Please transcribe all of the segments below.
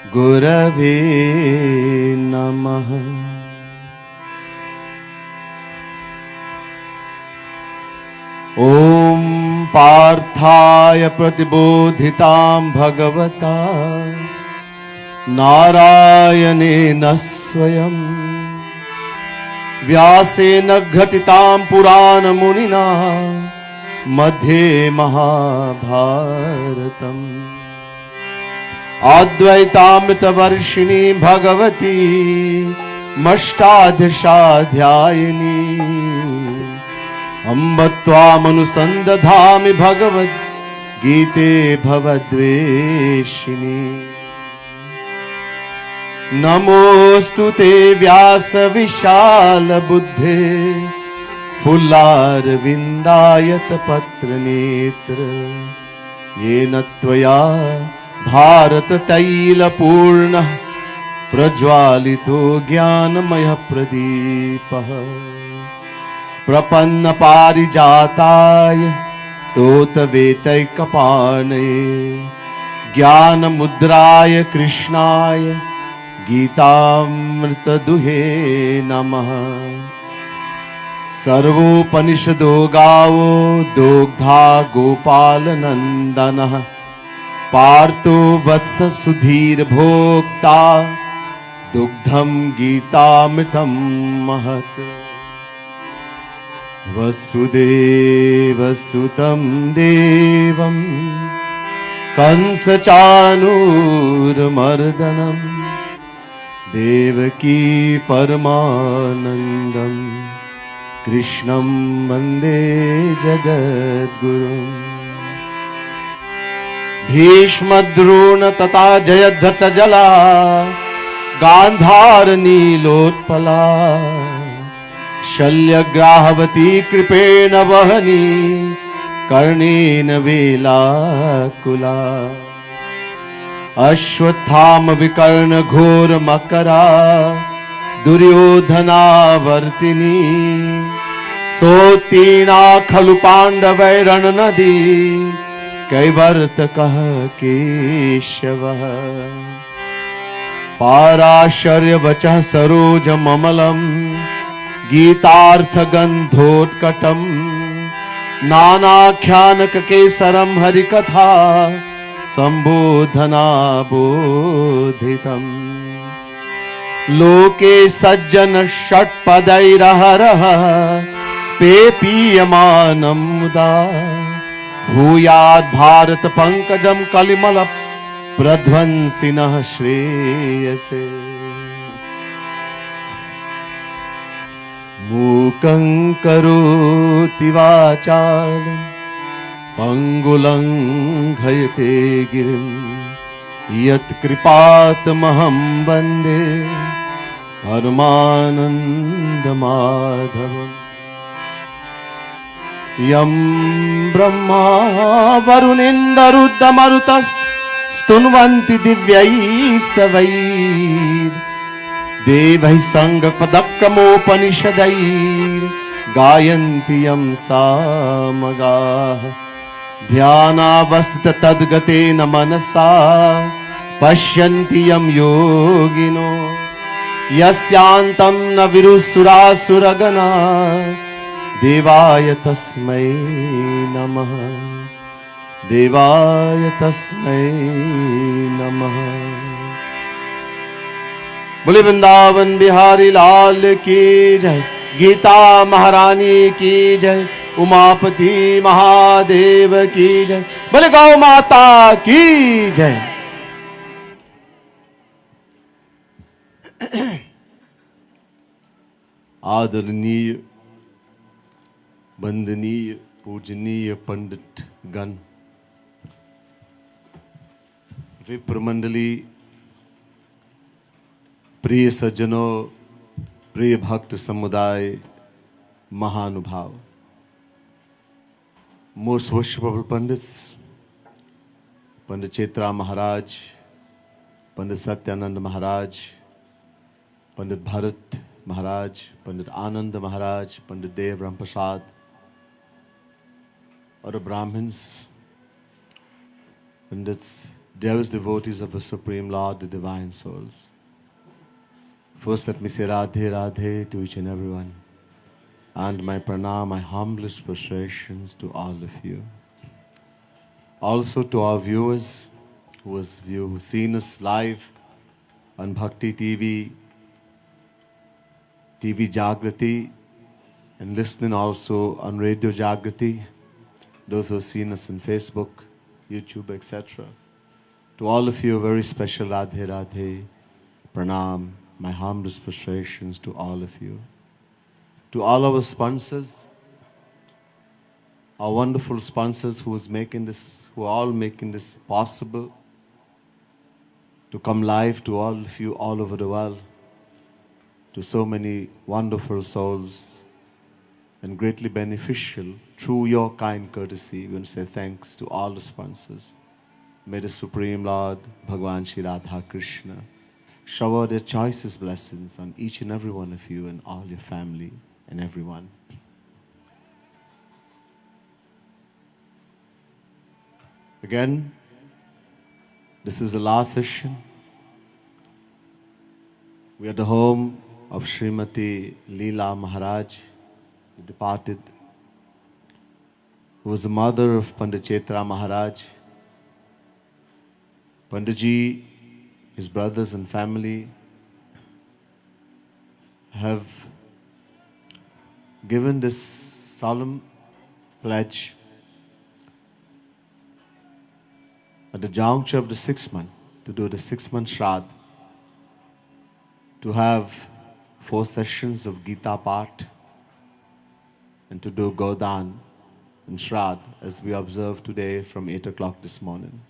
गुरवे नमः। ॐ पार्थाय प्रतिबोधितां भगवता नारायणेन स्वयं व्यासेन घटितां पुराणमुनिना मध्ये महाभारतम् अद्वैतामृतवर्षिणी भगवती मष्टादशाध्यायिनी अम्ब त्वामनुसन्दधामि भगवद्गीते भवद्वेषिणी। नमोऽस्तु ते व्यास विशाल बुद्धे फुल्लारविन्दायत पत्रनेत्र येन त्वया भारत तैलपूर्णः प्रज्वालितो ज्ञानमयः प्रदीपः प्रपन्न पारिजाताय तोतवेतैकपाणये ज्ञानमुद्राय कृष्णाय गीतामृतदुहे नमः। सर्वोपनिषदो गावो दोग्धा गोपालनन्दनः पार्थो वत्स सुधीर भोक्ता दुग्धं गीतामृतं महत्। वसुदेवसुतं देवं कंसचाणूरमर्दनं देवकी परमानन्दं कृष्णं वन्दे जगद्गुरुम्। भीष्मद्रोण तथा जयद्रथजला गान्धारनीलोत्पला शल्यग्राहवती कृपेण वहनी कर्णेन वेलाकुला। अश्वत्थाम विकर्ण घोर मकरा दुर्योधनावर्तिनी सोत्तीर्णा खलु पाण्डवैरण नदी कैवर्तकः केशवः। पाराशर्यवचः सरोजममलम् गीतार्थगन्धोत्कटम् नानाख्यानककेसरं हरिकथा सम्बोधनाबोधितम्। लोके सज्जन षट्पदैरहरः पेपीयमानं मुदा भूयात् भारत पंकजं कलिमल प्रध्वंसिनः श्रेयसे। मूकं करोति वाचालं पंगुलंघयते गिरिं यत्कृपातमहं वन्दे परमानन्दमाधवम्। यं ब्रह्मा वरुणेन्दरुद्रमरुतस्तुन्वन्ति दिव्यैस्तवैः देवैः सङ्गपदक्रमोपनिषदैर्गायन्ति यं सामगाः। ध्यानावस्थित तद्गतेन मनसा पश्यन्ति यं योगिनो यस्यान्तं न विदुःसुरासुरगणा देवाय तस्मै नमः। देवाय तस्मै नमः। बोले वृंदावन बिहारी लाल की जय। गीता महारानी की जय। उमापति महादेव की जय। बोले गौ माता की जय। आदरणीय वंदनीय पूजनीय पंडित गण, विप्र मंडली, प्रिय सज्जनों, प्रिय भक्त समुदाय, महानुभाव, मोस्ट worshipful पंडित्स, पंडित चैत्राम महाराज, पंडित सत्यानंद महाराज, पंडित भरत महाराज, पंडित आनंद महाराज, पंडित देव राम प्रसाद और Brahmins, Pandit Dearest devotees of the Supreme Lord, the Divine Souls. First let me say Radhe Radhe to each and everyone. And my pranam, my humblest prostrations to all of you. Also to our viewers who've seen us live on Bhakti TV, TV Jagrati, and listening also on Radio Jagrati. Those who have seen us on Facebook, YouTube, etc. To all of you, a very special Radhe Radhe, pranam, my humblest prostrations to all of you. To all our sponsors, our wonderful sponsors who are all making this possible to come live to all of you all over the world, to so many wonderful souls and greatly beneficial through your kind courtesy. We want to say thanks to all the sponsors. May the Supreme Lord, Bhagwan Shri Radha Krishna, shower their choicest blessings on each and every one of you and all your family and everyone. Again, this is the last session. We are at the home of Srimati Leela Maharaj, the departed, who was the mother of Pandit Chaitram Maharaj. Panditji, his brothers and family have given this solemn pledge at the juncture of the 6th month, to do the 6th-month Shraddh, to have 4 sessions of Geeta Path and to do Godan and Shraddh as we observe today from 8 o'clock this morning.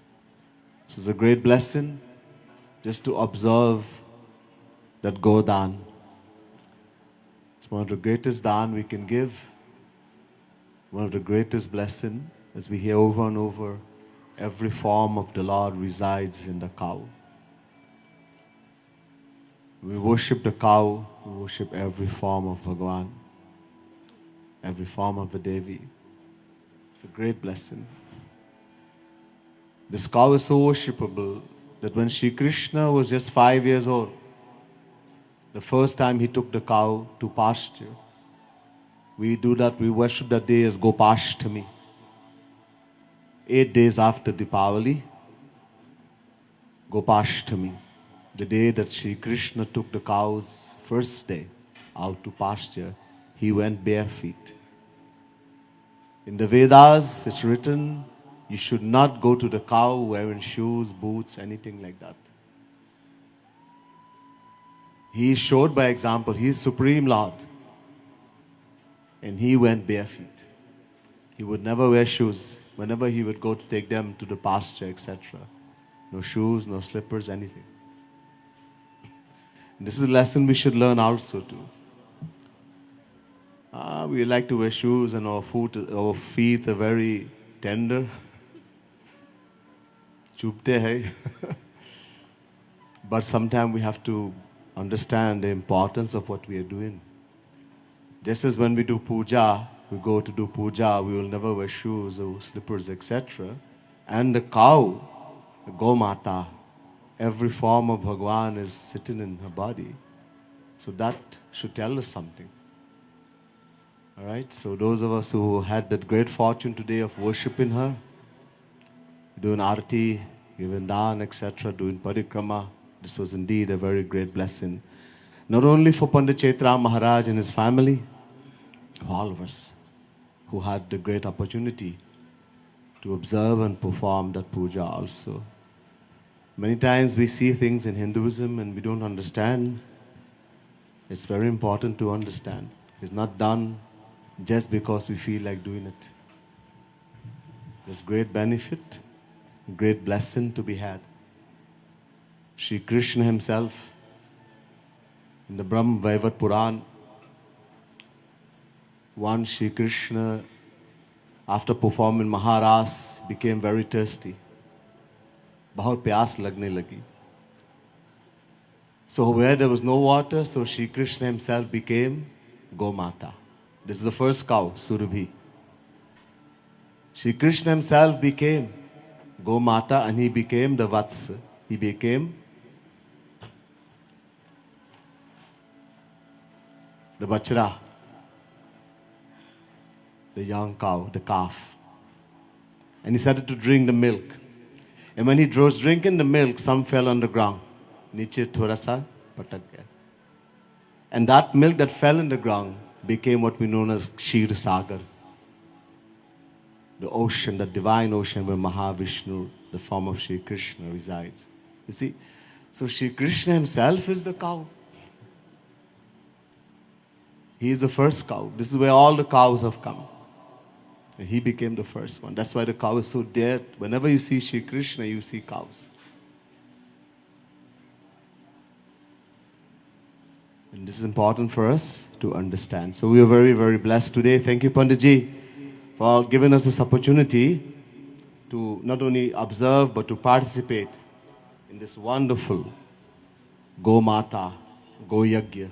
So it's a great blessing just to observe that Godan. It's one of the greatest dan we can give, one of the greatest blessing, as we hear over and over. Every form of the Lord resides in the cow. We worship the cow, we worship every form of Bhagwan, every form of the Devi. It's a great blessing. This cow is so worshipable that when Shri Krishna was just 5 years old, the first time he took the cow to pasture, we do that, we worship that day as Gopashtami. 8 days after Dipavali, Gopashtami, the day that Shri Krishna took the cow's first day out to pasture, he went bare feet. In the Vedas, it's written, you should not go to the cow wearing shoes, boots, anything like that. He showed by example, he is Supreme Lord. And he went bare feet. He would never wear shoes. Whenever he would go to take them to the pasture, etc. No shoes, no slippers, anything. And this is a lesson we should learn also too. We like to wear shoes and our feet are very tender. Chupte hai. But sometimes we have to understand the importance of what we are doing. Just as when we do puja, we go to do puja, we will never wear shoes or slippers, etc. And the cow, the Gomata, every form of Bhagwan is sitting in her body. So that should tell us something. Alright, so those of us who had that great fortune today of worshipping her, doing arti, giving dan, etc., doing parikrama, this was indeed a very great blessing. Not only for Pandit Chaitram Maharaj and his family, for all of us who had the great opportunity to observe and perform that puja also. Many times we see things in Hinduism and we don't understand. It's very important to understand. It's not done just because we feel like doing it. There's great benefit, great blessing to be had. Shri Krishna himself, in the Brahma Vaivat Puran, one Shri Krishna, after performing Maharas, became very thirsty. बहुत प्यास लगने लगी. So where there was no water, so Shri Krishna himself became Gomata. This is the first cow, Surabhi. Shri Krishna himself became Gomata, and he became the Vats. He became the Bachra, the young cow, the calf. And he started to drink the milk. And when he was drinking the milk, some fell on the ground. Niche thoda sa patak gaya. And that milk that fell in the ground became what we know as Kshir Sagar. The ocean, the divine ocean where Mahavishnu, the form of Shri Krishna, resides. You see, so Shri Krishna himself is the cow. He is the first cow. This is where all the cows have come. And he became the first one. That's why the cow is so dear. Whenever you see Shri Krishna, you see cows. And this is important for us to understand. So we are very, very blessed today. Thank you, Panditji, for giving us this opportunity to not only observe but to participate in this wonderful Go Mata, Go Yagya,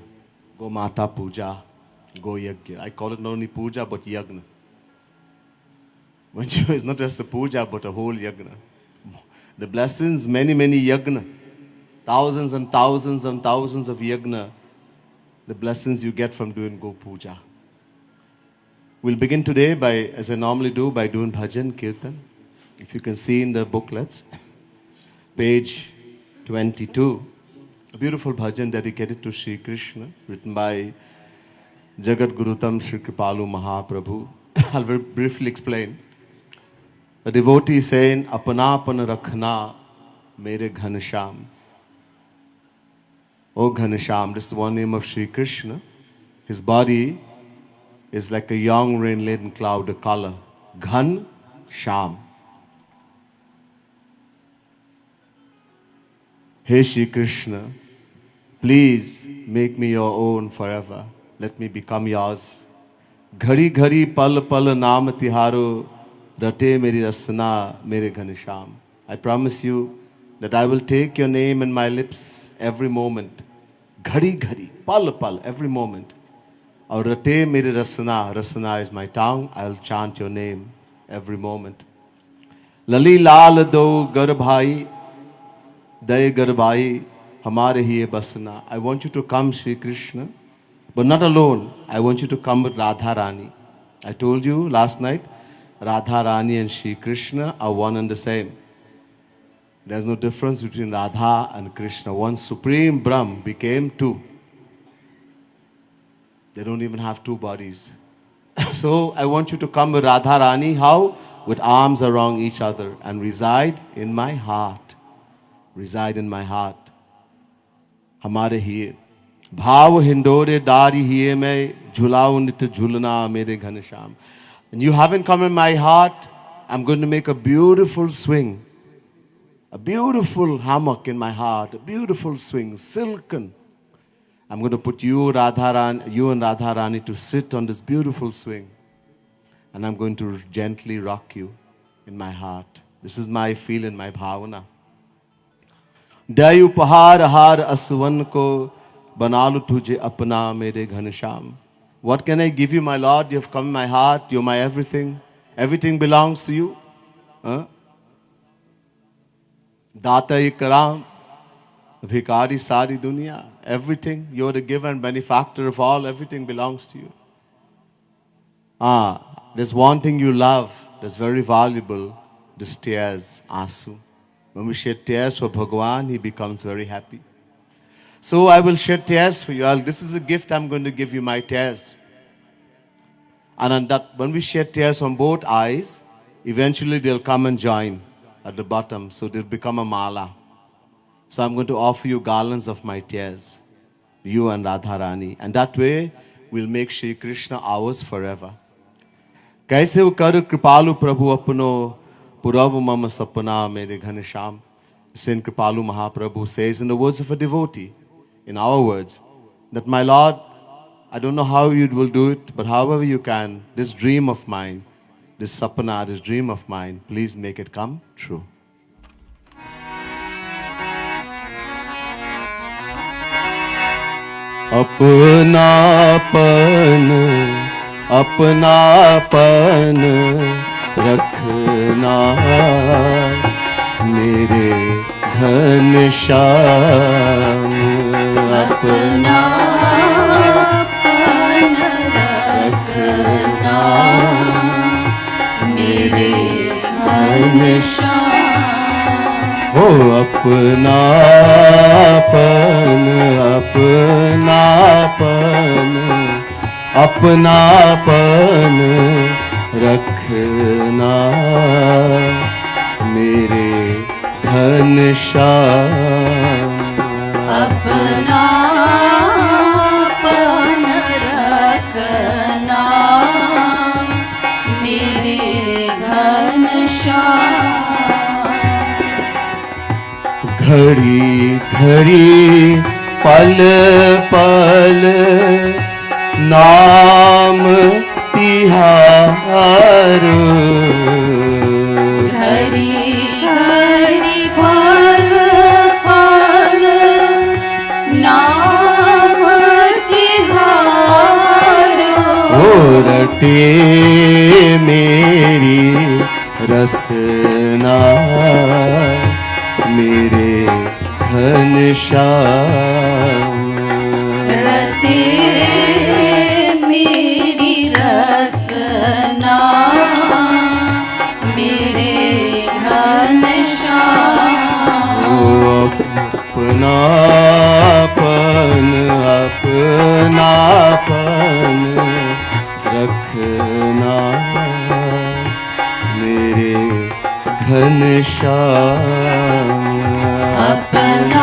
Go Mata Puja, Go Yagya. I call it not only Puja but Yagna. It's not just a puja, but a whole yagna. The blessings, many, many yagna. Thousands and thousands and thousands of yagna. The blessings you get from doing Go Puja. We'll begin today by, as I normally do, by doing bhajan, kirtan. If you can see in the booklets, page 22, a beautiful bhajan dedicated to Sri Krishna, written by Jagat Gurutam Sri Kripalu Mahaprabhu. I'll very briefly explain. A devotee saying, Apana apana rakhna mere Ghanasham. Oh Ghanasham, this is one name of Sri Krishna. His body is like a young rain-laden cloud, a color. Ghan Sham. Hey Sri Krishna, please make me your own forever. Let me become yours. Ghari ghari pal pal naam tiharo rate meri rasna mere Ghanasham. I promise you that I will take your name in my lips every moment. Ghari ghari, pal pal, every moment. Aur rate meri rasna, rasna is my tongue. I will chant your name every moment. Lali lal do garbhai, day garbhai, hamare hi basna. I want you to come, Sri Krishna. But not alone. I want you to come with Radha Rani. I told you last night, Radha Rani and Shri Krishna are one and the same. There's no difference between Radha and Krishna. One supreme Brahm became two. They don't even have two bodies. So I want you to come with Radha Rani. How? With arms around each other and reside in my heart. Reside in my heart. Hamare hiye. Bhav hindore dari hiye mein jhulao nit jhulna mere Ghanasham. And you haven't come in my heart, I'm going to make a beautiful swing. A beautiful hammock in my heart, a beautiful swing, silken. I'm going to put you and Radha Rani to sit on this beautiful swing. And I'm going to gently rock you in my heart. This is my feeling, my bhavana. Dayu pahar har aswan ko banalu tujhe apna mere Ghanasham. What can I give you, my Lord? You have come in my heart. You're my everything. Everything belongs to you. Data ikram, bhikari sari dunya. Everything. You're the giver and benefactor of all. Everything belongs to you. There's one thing you love that's very valuable. This tears, asu. When we shed tears for Bhagwan, he becomes very happy. So I will shed tears for you. This is a gift I'm going to give you, my tears. And that when we shed tears on both eyes, eventually they'll come and join at the bottom. So they'll become a mala. So I'm going to offer you garlands of my tears, you and Radharani. And that way, we'll make Shri Krishna ours forever. Kaise kar kripalu prabhu apno purav mama sapna mere Ghanasham. Saint Kripalu Mahaprabhu says in the words of a devotee, in our words, that my Lord, I don't know how you will do it, but however you can, this dream of mine, this sapna, this dream of mine, please make it come true. अपनापन रखना मेरे घनश्याम अपना रखना मेरे घनश्याम। हो अपनापन अपनापन अपनापन रखना मेरे घनश्याम। अपनापन रखना मेरे घनश्याम। घड़ी घड़ी पल पल नाम तिहारो। घड़ी घड़ी पल पल नाम तिहारो। ओ रटे मेरी रसना मेरे घनश्याम। रटे मेरी रसना मेरे घनश्याम। ओ अपनापन अपनापन रखना मेरे घनश्याम। अपनापन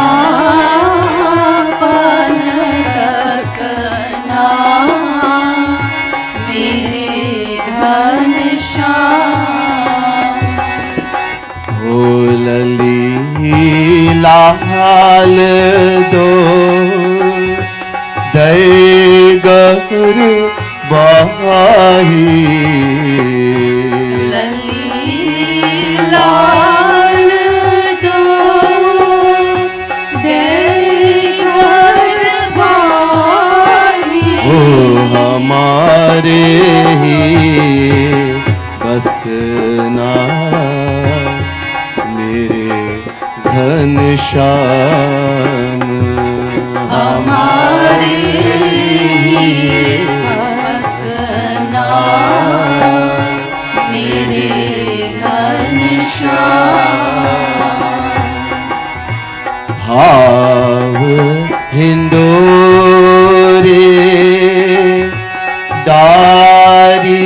रखना मेरे घनश्याम। हो लली लाल दो दय गर बाही। लाल दो देवर बाही। ओ हमारे ही बसना मेरे घनश्याम। हमारे ही बसना मेरे घनश्याम। भाव हिंदोरे दारी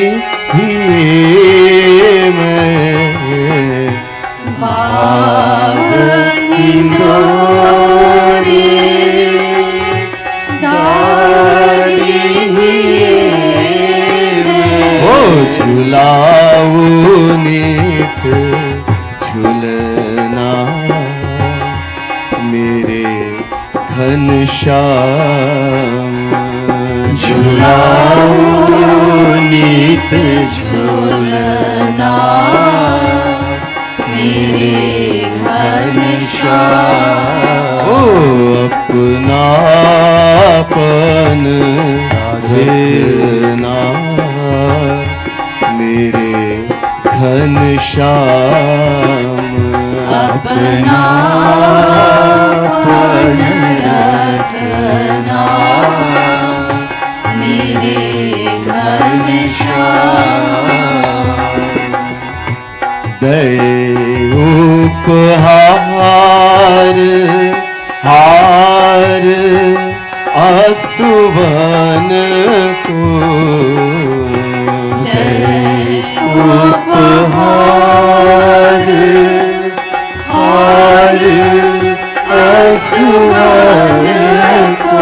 हिये में। भाव हिंदोरे दारी हिये में। ओ झुलाऊ नित झुलना मेरे घनश्याम। झुलाऊ नित झुलना मेरे घनश्याम। ओ अपनापन रखना मेरे घनश्याम। अपनापन रखना मेरे घनश्याम। दय उपहार हार असुवन को। उपहार हार असुवन को।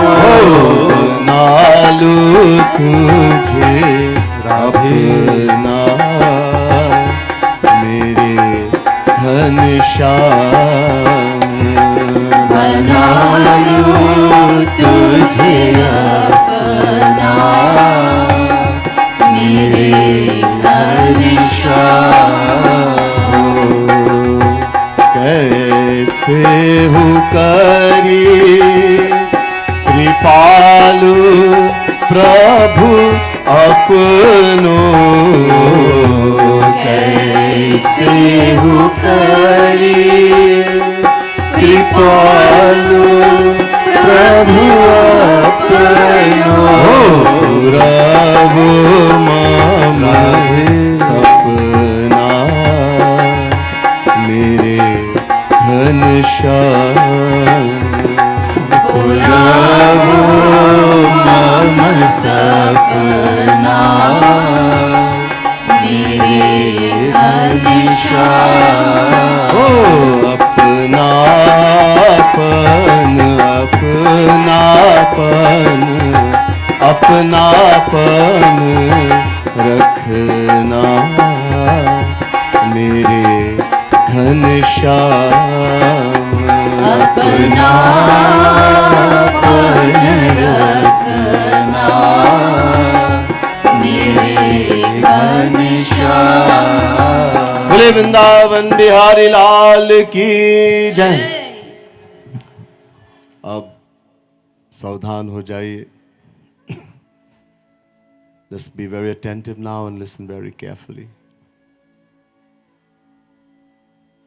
नालू तुझे रखना मेरे घनश्याम। बना लूं तुझे अपना मेरे घनश्याम। कैसे हूँ करी कृपालु प्रभु अपनो। कैसे सेहु करी कृपालु प्रभु अपनो रघु माम सपना मेरे घनश्याम प्रभु मम सपना मेरे घनश्याम अपनापन अपनापन अपनापन रखना मेरे घनश्याम अपनापन रखना मेरे घनश्याम। बोले वृंदावन बिहारी लाल की जय। अब सावधान हो जाइए. Just be very attentive now and listen very carefully.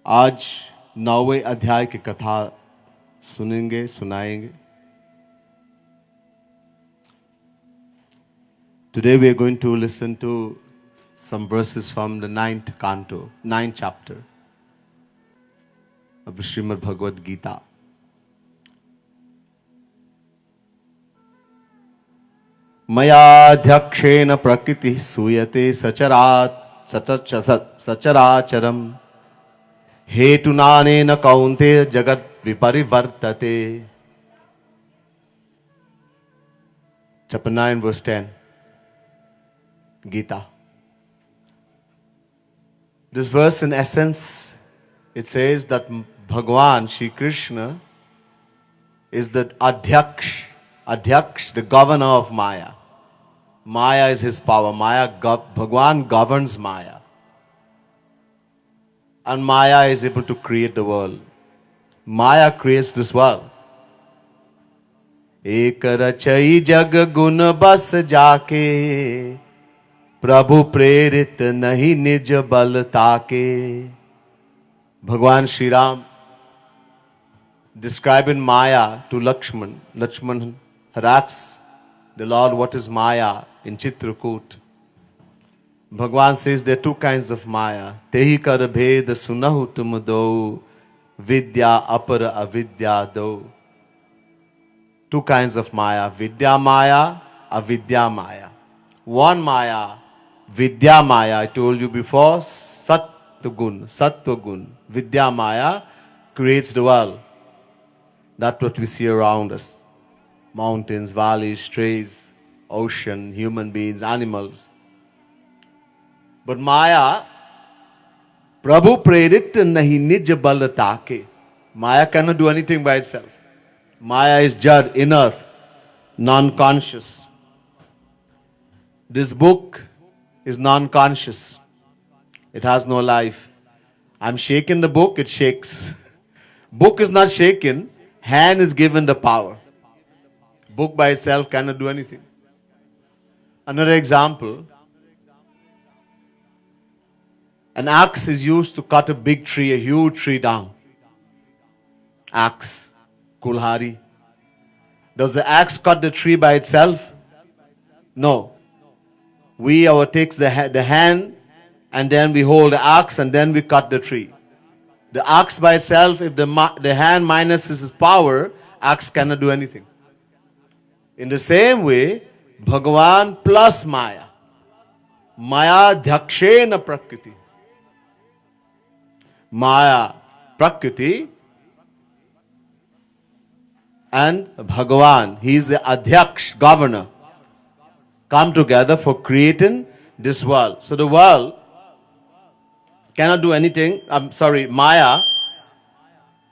आज 9वें अध्याय की कथा सुनेंगे, सुनाएंगे. Today we are going to listen to some verses from the 9th canto, 9th chapter of the Srimad Bhagavad Gita. मयाध्यक्षेण प्रकृति सूयते सचराचरम हेतुनानेन कौन्तेय जगत् विपरिवर्तते. Chapter 9 verse 10 Gita. This verse in essence, it says that Bhagavan Shri Krishna is the Adhyaksh, the governor of Maya. Maya is his power. Bhagavan governs Maya. And Maya is able to create the world. Maya creates this world. एक रचई जग गुण बस जाके प्रभु प्रेरित नहीं निज बल ताके. Bhagavan Shri Ram describing Maya to Lakshman. Lakshman had asked the Lord, what is Maya in Chitrakoot? Bhagavan says there are two kinds of Maya. Tehi kar bhed sunahu tum do vidya apara avidya do. Two kinds of Maya. Vidya Maya, avidya Maya. One Maya, Vidya Maya, I told you before, Sattva Gun. Vidya Maya creates the world. That's what we see around us. Mountains, valleys, trees, ocean, human beings, animals. But Maya, Prabhu prerit nahi nij bal taake. Maya cannot do anything by itself. Maya is Jad, inert, non-conscious. This book is non-conscious. It has no life. I'm shaking the book, it shakes. Book is not shaken, hand is given the power. Book by itself cannot do anything. Another example, an axe is used to cut a big tree, a huge tree down. Axe, kulhari. Does the axe cut the tree by itself? No. We takes the hand and then we hold the axe and then we cut the tree. The axe by itself, if the hand minuses its power, axe cannot do anything. In the same way, Bhagavan plus Maya. Maya dhakshena prakriti. Maya, Prakriti, and Bhagavan, he is the Adhyaksh, governor, come together for creating this world. So the world cannot do anything. Maya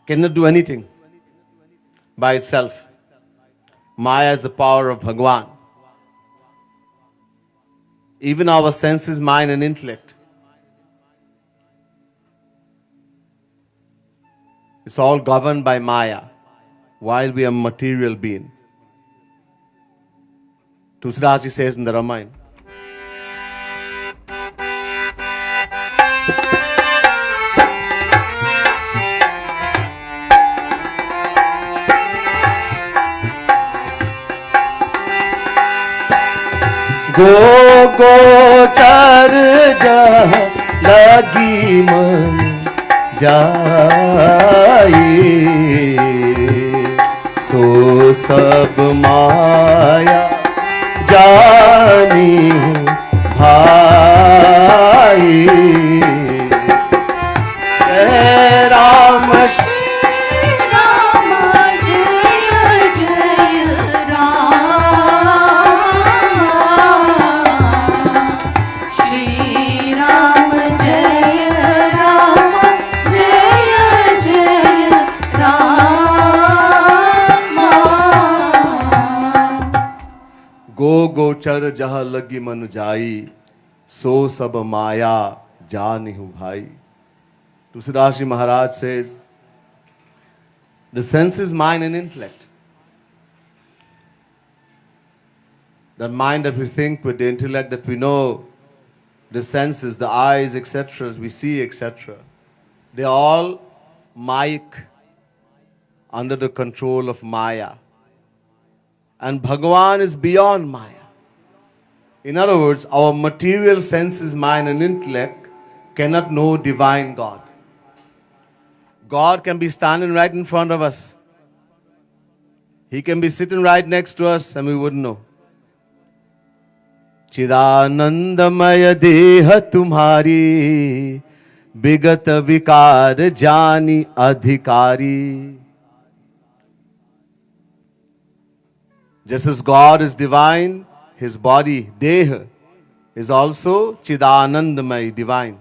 cannot do anything by itself. Maya is the power of Bhagavan. Even our senses, mind and intellect, it's all governed by Maya while we are material being. Tulsidas says in the Ramayana, गो गोचर जह लगी मन जाई, सो सब माया जानी हूँ भाई। जय राम गो गोचर जहाँ लगी मन जाई, सो सब माया जानी हूँ भाई. Tusidasi Maharaj says, the senses, mind and intellect. That mind that we think with, the intellect that we know, the senses, the eyes, etc., we see, etc., they are all Mayic, under the control of Maya. And Bhagavan is beyond Maya. In other words, our material senses, mind and intellect cannot know divine God. God can be standing right in front of us. He can be sitting right next to us and we wouldn't know. Chidanandamaya deha tumhari, bigat vikar jani adhikari. Just as God is divine, His body, Deha, is also Chidanandamay, divine.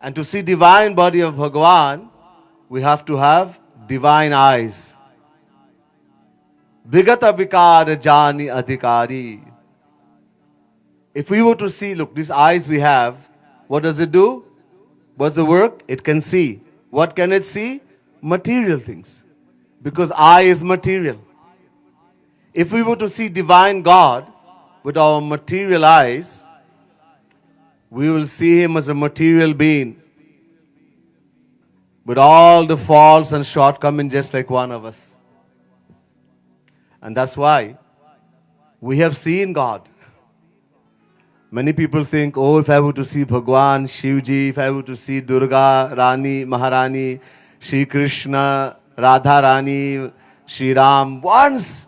And to see divine body of Bhagavan, we have to have divine eyes. Vigata vikara jani adhikari. If we were to see, look, these eyes we have, what does it do? What's the work? It can see. What can it see? Material things. Because eye is material. If we were to see divine God with our material eyes, we will see Him as a material being with all the faults and shortcomings just like one of us. And that's why we have seen God. Many people think, oh, if I were to see Bhagwan, Shivji, if I were to see Durga, Rani, Maharani, Shri Krishna, Radha Rani, Shri Ram, once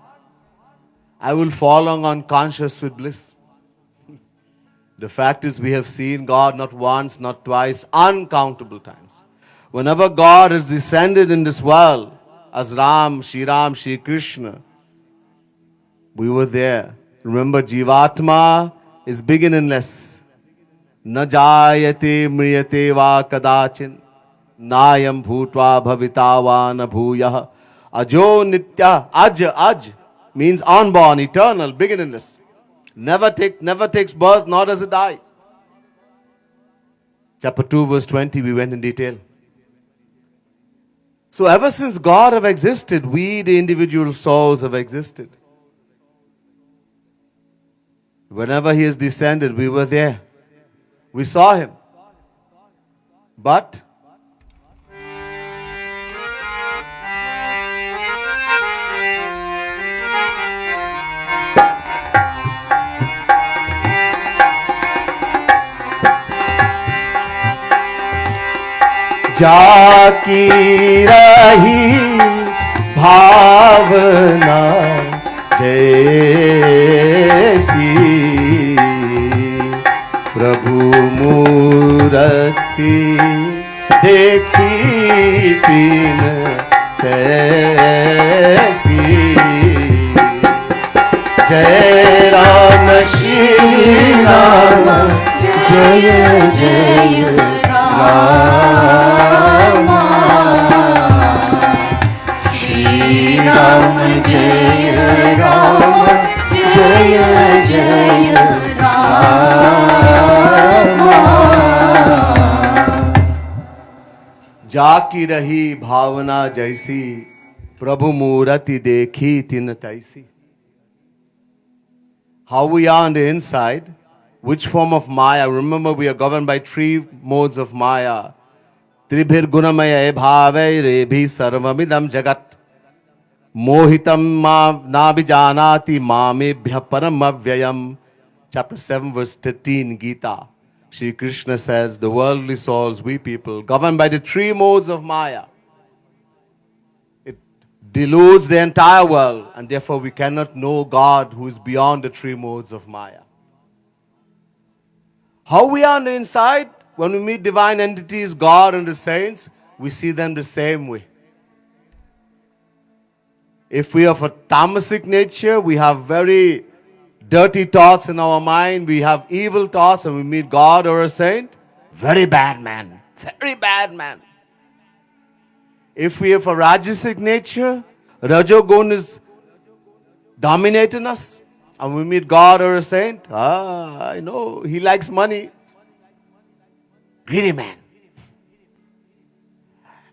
I will fall on unconscious with bliss. The fact is, we have seen God not once, not twice, uncountable times. Whenever God has descended in this world as Ram, Shri Krishna, we were there. Remember, Jivatma is beginningless. Na jayate mriyate va kadachin, nayam bhutva bhavita va na bhuyah, ajo nitya, aj means unborn, eternal, beginningless. Never takes birth, nor does it die. Chapter 2, verse 20, we went in detail. So ever since God have existed, we, the individual souls, have existed. Whenever He has descended, we were there. We saw Him. But जाकी रही भावना जैसी, प्रभु मूरति देखी तीन तैसी। जय राम श्री राम, जय जय राम, श्री राम जय राम, जय जय राम। जाकी रही भावना जैसी, प्रभु मूरति देखी तिन तैसी. How we are on the inside, which form of Maya? Remember, we are governed by three modes of Maya. Tribhir gunamaya bhave rebhi sarvamidam jagat. Mohitam ma nabijanati mamebhya param avyayam. Chapter 7, verse 13, Gita. Shri Krishna says, the worldly souls, we people, governed by the three modes of Maya, it deludes the entire world, and therefore we cannot know God who is beyond the three modes of Maya. How we are on the inside, when we meet divine entities, God and the saints, we see them the same way. If we are of a tamasic nature, we have very dirty thoughts in our mind, we have evil thoughts, and we meet God or a saint, very bad man, very bad man. If we have a rajasic nature, Rajogun is dominating us, and we meet God or a saint, I know, he likes money, greedy man.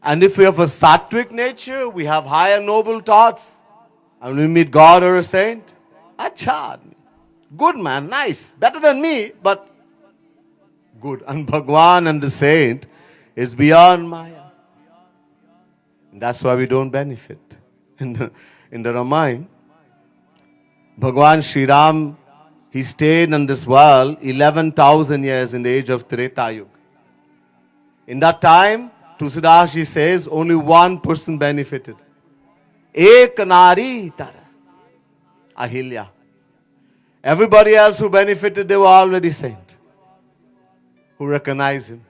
And if we have a sattvic nature, we have higher noble thoughts, and we meet God or a saint, acha, good man, nice, better than me, but good. And Bhagwan and the saint is beyond Maya. And that's why we don't benefit. In the Ramayana, Bhagwan Sri Ram, he stayed in this world 11,000 years in the age of Treta Yuga. In that time, Tulsidas ji says, only one person benefited. Ek nari tara, Ahilya. Everybody else who benefited, they were already saint, who recognized him.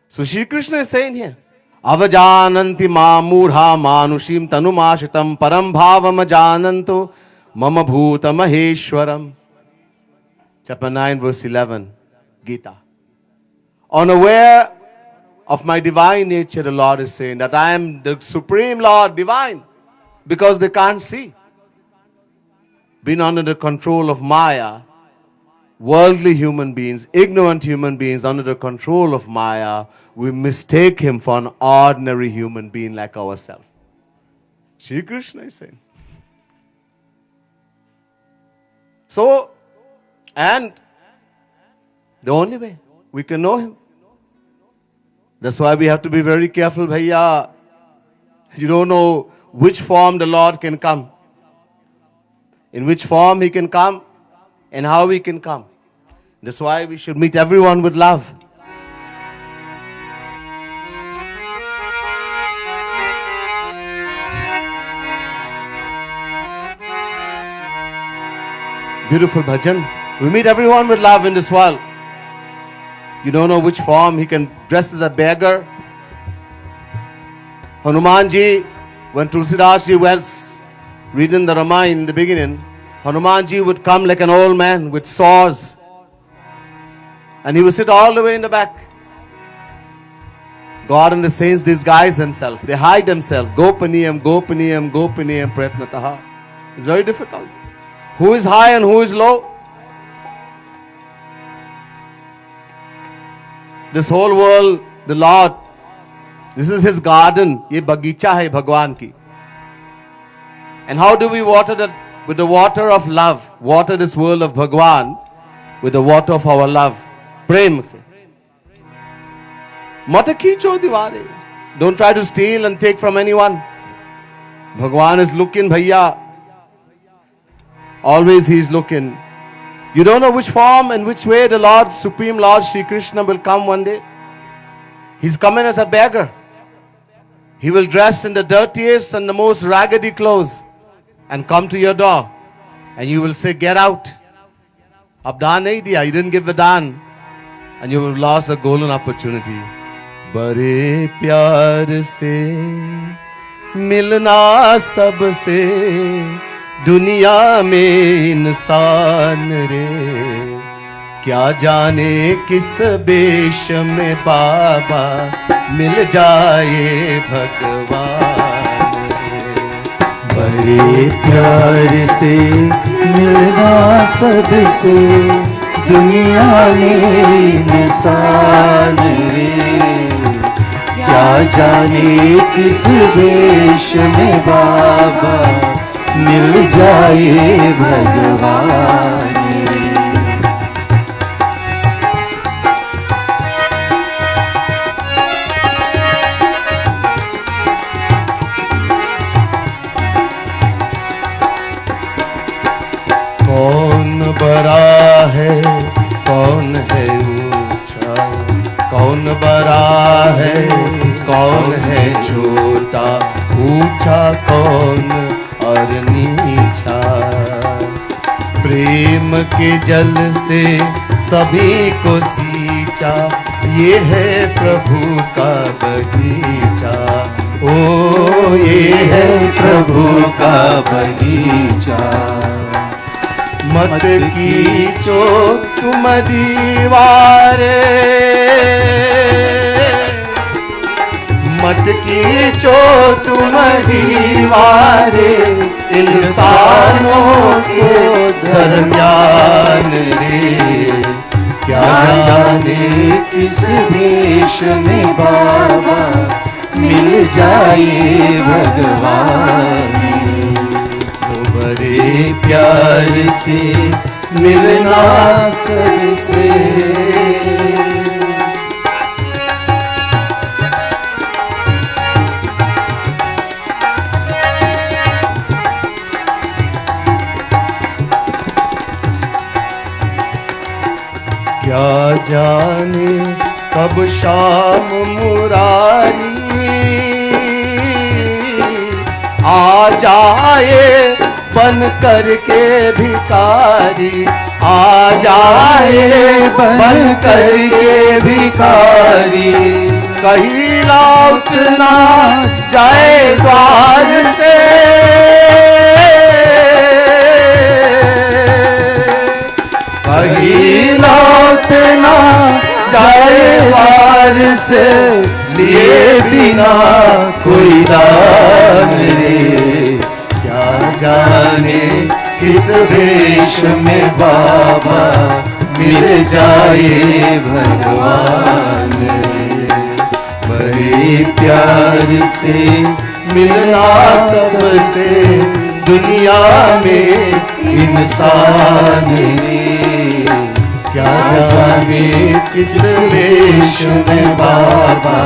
So Shri Krishna is saying here, Avajananti ma murha manushim tanumashitam param bhavam ajananto mama bhuta maheshwaram. Chapter 9, verse 11, Gita. Unaware of my divine nature, the Lord is saying that I am the Supreme Lord, divine, because they can't see. Being under the control of Maya, worldly human beings, ignorant human beings under the control of Maya, we mistake him for an ordinary human being like ourselves. Shri Krishna is saying. So, and the only way we can know him. That's why we have to be very careful, bhaiya. You don't know which form the Lord can come, in which form he can come, and how he can come. That's why we should meet everyone with love. Beautiful bhajan. We meet everyone with love in this world. You don't know which form he can dress as a beggar. Hanumanji, when Tulsidas ji was reading the Ramayana in the beginning, Hanumanji would come like an old man with swords, and he would sit all the way in the back. God and the saints disguise themselves. They hide themselves. Gopaniyam, Gopaniyam, Gopaniyam, Pratnataha. It's very difficult. Who is high and who is low? This whole world, the Lord, this is his garden. Ye bagicha hai Bhagwan ki. And how do we water that? With the water of love. Water this world of Bhagwan with the water of our love. Prem se. Mata kicho diware. Don't try to steal and take from anyone. Bhagwan is looking, bhaiya. Always he is looking. You don't know which form and which way the Lord, Supreme Lord Shri Krishna will come one day. He's coming as a beggar. He will dress in the dirtiest and the most raggedy clothes and come to your door. And you will say, get out. Ab daan nahi diya. You didn't give the daan. And you have lost a golden opportunity. Bare pyar se milna sabse दुनिया में इंसान रे क्या जाने किस बेश में बाबा मिल जाए भगवान रे बड़े प्यार से मिलना सबसे दुनिया में इंसान रे क्या जाने किस बेश में बाबा मिल जाए भगवान बड़ा है, कौन है छोटा, ऊंचा कौन और नीचा। प्रेम के जल से सभी को सींचा, ये है प्रभु का बगीचा। ओ ये है प्रभु का बगीचा। मत कीचो तुम दीवारे, मत कीचो तुम दीवारे, इंसानों के दरमियान रे। क्या जाने किस देश में बाबा मिल जाए भगवान। बड़े प्यार से मिलना सबसे। क्या जाने कब शाम मुरारी आ जाए बन करके भिखारी। आ जाए बन करके भिखारी। कहीं लौट ना जाए द्वार से, कहीं लौट ना जाए द्वार से, लिए बिना कोई दान रे। क्या जाने किस वेश में बाबा मिल जाए भगवान रे। बड़े प्यार से मिलना सबसे, दुनिया में इंसान रे। क्या जाने किस वेश में बाबा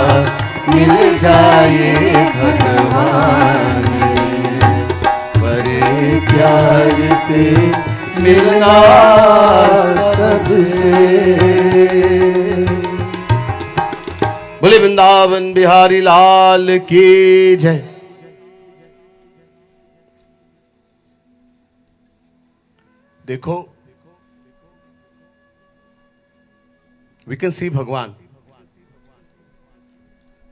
मिल जाए भगवान। बड़े प्यार से मिलना सबसे। बोले वृंदावन बिहारी लाल की जय। देखो, we can see भगवान,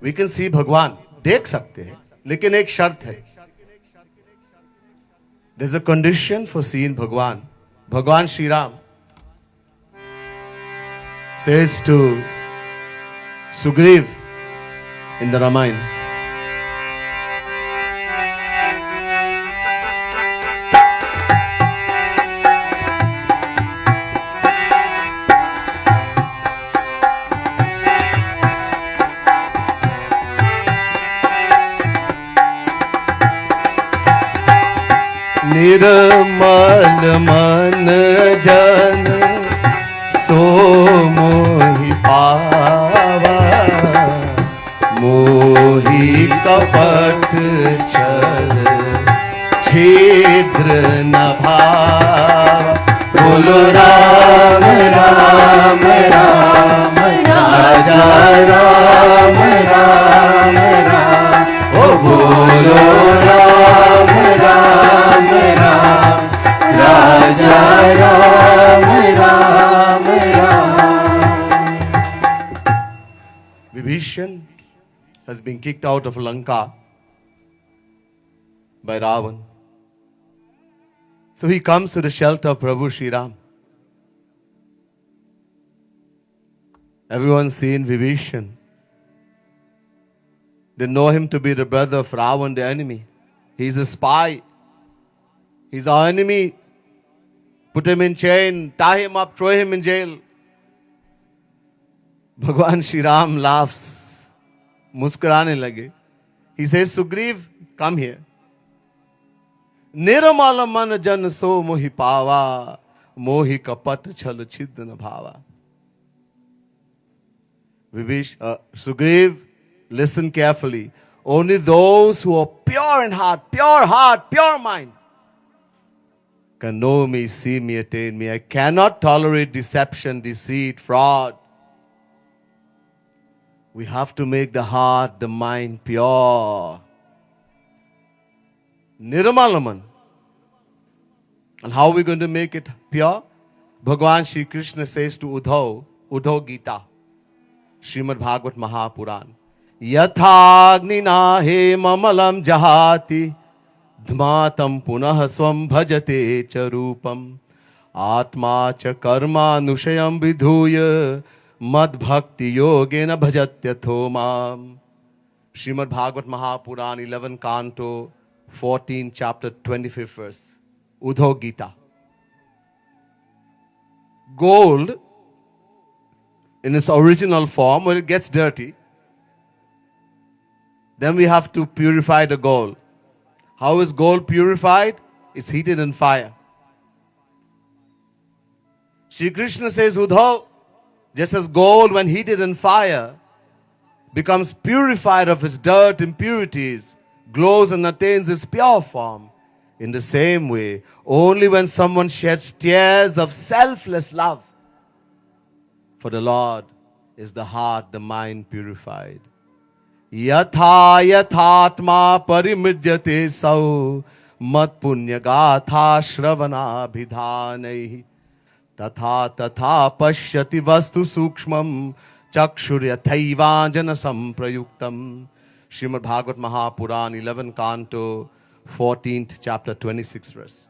we can see भगवान, देख सकते हैं, लेकिन एक शर्त है। There's a condition for seeing भगवान. भगवान Shri Ram says to Sugriv in the Ramayana, निर्मल मन जन सो मोहि पावा। मोहि कपट छल छिद्र न भावा। बोलो राम राम राम राजा राम राम राम। ओ बोलो राम राम राम राजा Ram Ram Ram. Vibhishan has been kicked out of Lanka by Ravan. So he comes to the shelter of Prabhu Shri Ram. Everyone's seen Vibhishan. They know him to be the brother of Ravan, the enemy. He's a spy. He's our enemy. Put him in chain, tie him up, throw him in jail. Bhagwan Shri Ram laughs. Muskurane lage. He says, Sugriv, come here. Nirmala man jan so mohi pava, mohi kapat chal chidna bhava. Sugriv, listen carefully. Only those who are pure in heart, pure mind, can know me, see me, attain me. I cannot tolerate deception, deceit, fraud. We have to make the heart, the mind pure. Nirmalaman. And how are we going to make it pure? Bhagwan Shri Krishna says to Uddhav Geeta, Srimad Bhagavat Mahapuran, Yathagni he mamalam jahati dhmatam punah swam bhajate charupam atma cha karma nushayam vidhuya mad bhakti yogena bhajatyatho mam. Srimad Bhagavat Mahapuran, 11 Canto, 14 chapter, 25th verse. Uddhav Geeta. Gold, in its original form, when it gets dirty, then we have to purify the gold. How is gold purified? It's heated in fire. Shri Krishna says, Uddhav, just as gold when heated in fire becomes purified of its dirt, impurities, glows and attains its pure form, in the same way, only when someone sheds tears of selfless love for the Lord is the heart, the mind purified. Yatha yathatma parimijyate sau mat punya gatha shravana bhidhanai tatha tatha pashyati vastu sukshmam chakshuryathaivajana samprayuktam. Srimad Bhagavat Mahapuran, 11 Canto, 14th chapter, 26th verse.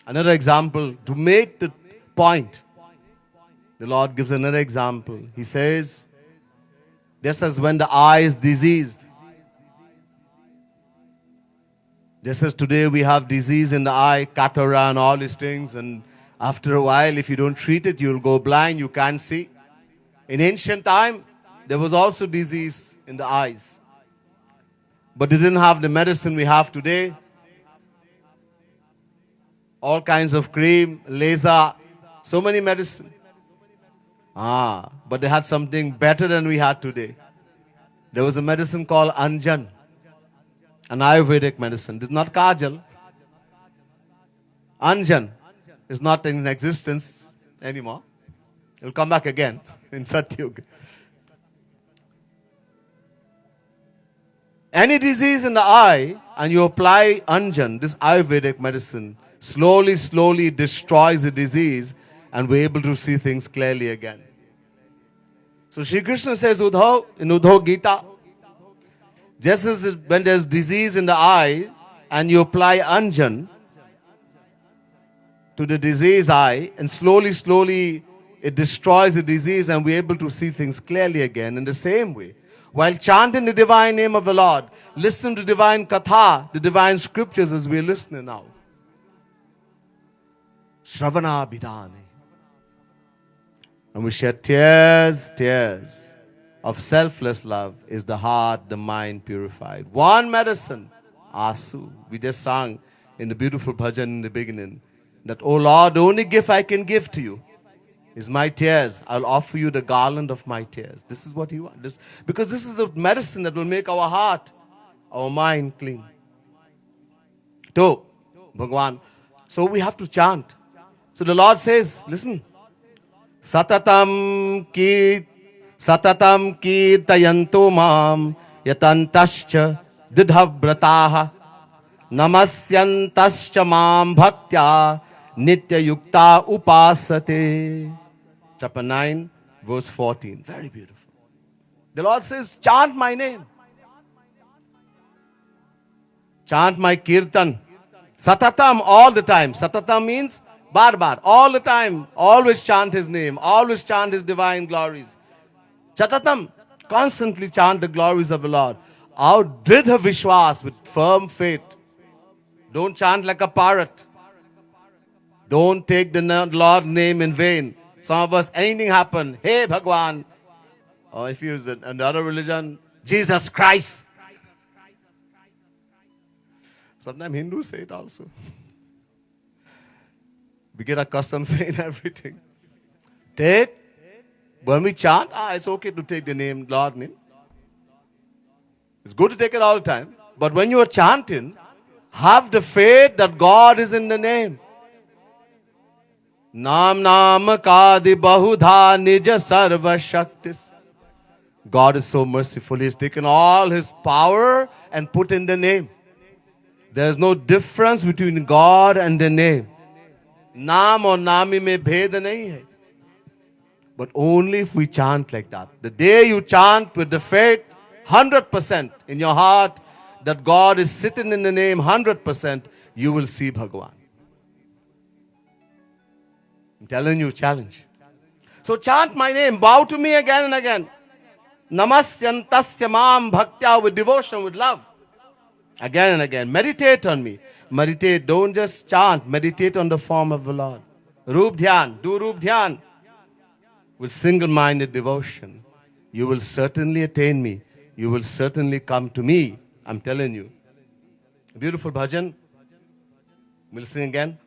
Another example to make the point. The Lord gives another example. He says, just as when the eye is diseased, just as today we have disease in the eye, cataract and all these things, and after a while, if you don't treat it, you'll go blind, you can't see. In ancient time, there was also disease in the eyes. But they didn't have the medicine we have today. All kinds of cream, laser, so many medicine. But they had something better than we had today. There was a medicine called Anjan, an Ayurvedic medicine. This is not Kajal. Anjan is not in existence anymore. It will come back again in Satyug. Any disease in the eye, and you apply Anjan, this Ayurvedic medicine, slowly destroys the disease, and we're able to see things clearly again. So Shri Krishna says, Uddhav, in Uddhav Geeta, just as when there's disease in the eye, and you apply Anjan to the diseased eye, and slowly it destroys the disease, and we're able to see things clearly again. In the same way, while chanting the divine name of the Lord, listen to divine katha, the divine scriptures as we're listening now. Shravana bidhane. And we shed tears of selfless love is the heart, the mind purified. One medicine, Asu. We just sang in the beautiful bhajan in the beginning that, oh Lord, the only gift I can give to you is my tears. I'll offer you the garland of my tears. This is what He wants. Because this is the medicine that will make our heart, our mind clean. To Bhagwan. So we have to chant. So the Lord says, listen. Satatam kirtayanto mam yatantascha didhavrataha namasyantascha mam bhaktya nitya yukta upasate. Chapter 9, verse 14. Very beautiful. The Lord says, chant my name. Chant my kirtan. Satatam, all the time. Satatam means bar, all the time. Always chant His name. Always chant His divine glories. Chatatam, constantly chant the glories of the Lord. Dridha Vishwas, with firm faith. Don't chant like a parrot. Don't take the Lord's name in vain. Some of us, anything happen, hey Bhagwan. Or if you use another religion, Jesus Christ. Sometimes Hindus say it also. We get accustomed saying everything. When we chant, it's okay to take the name, Lord name. It's good to take it all the time. But when you are chanting, have the faith that God is in the name. Nam Nam Kadi Bahudha Nija Sarva Shaktis God is so merciful. He's taken all His power and put in the name. There's no difference between God and the name. Naam और नामी में भेद नहीं है. But only if we chant like that. The day you chant with the faith, 100% in your heart, that God is sitting in the name 100%, you will see Bhagavan. I'm telling you, challenge. So chant my name, bow to me again and again. Namasyantasya mam bhaktya, with devotion, with love. Again and again. Meditate on me. Meditate, don't just chant. Meditate on the form of the Lord. Roop dhyan, do roop dhyan. With single-minded devotion, you will certainly attain me. You will certainly come to me. I'm telling you. A beautiful bhajan. We'll sing again.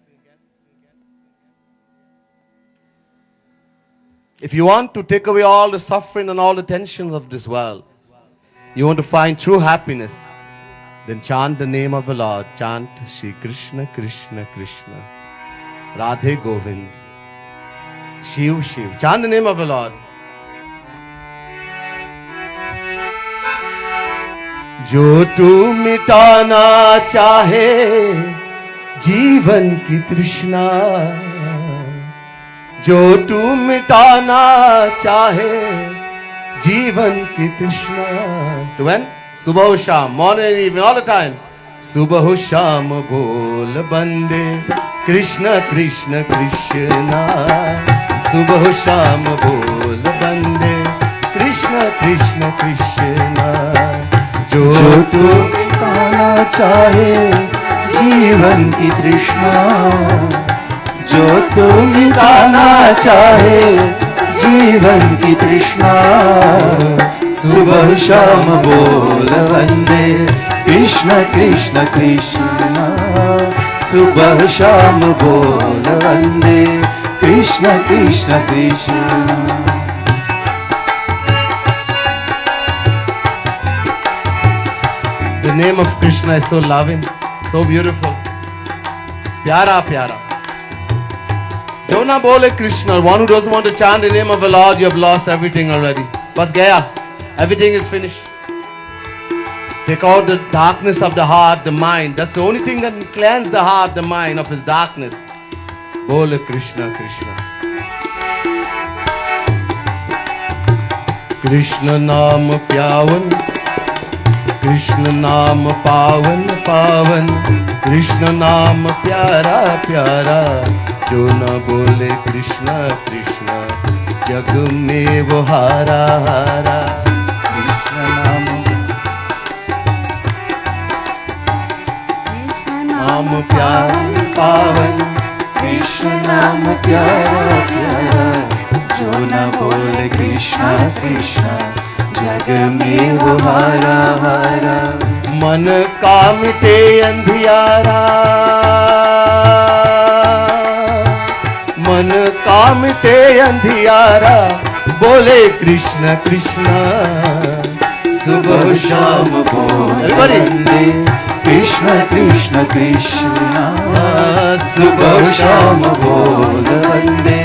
If you want to take away all the suffering and all the tensions of this world, you want to find true happiness, then chant the name of the Lord. Chant Shri Krishna, Krishna, Krishna, Radhe Govind, Shiv, Shiv. Chant the name of the Lord. जो तू मिटाना चाहे जीवन की तृष्णा, जो तू मिटाना चाहे जीवन की तृष्णा. To when? सुबह शाम, morning and evening, all the time. सुबह शाम बोल बंदे कृष्ण कृष्ण कृष्णा. सुबह शाम बोल बंदे कृष्ण कृष्ण कृष्णा. जो तू मिटाना चाहे जीवन की तृष्णा, जो तू मिटाना चाहे जीवन की तृष्णा. सुबह शाम बोल वंदे कृष्ण कृष्ण कृष्णा. सुबह शाम बोल वंदे Krishna Krishna Krishna. The name of Krishna is so loving, so beautiful. Pyara, pyara. जो ना बोले Krishna, one who doesn't want to chant the name of the Lord, you have lost everything already. बस गया. Everything is finished. Take out the darkness of the heart, the mind. That's the only thing that can cleanse the heart, the mind of his darkness. Bole Krishna, Krishna. Krishna naam pyavan, Krishna naam pavan, pavan. Krishna naam pyara, pyara. जो न बोले कृष्णा कृष्णा, जग में वो हारा हारा. नाम प्यारा पावन, कृष्ण नाम प्यारा प्यारा. जो न बोले कृष्णा कृष्णा, जग में वो हारा हारा. मन का मिटे अंधियारा, मन का मिटे अंधियारा. बोले कृष्ण कृष्ण. सुबह शाम बोल वंदे कृष्ण कृष्ण कृष्णा. सुबह शाम बोल वंदे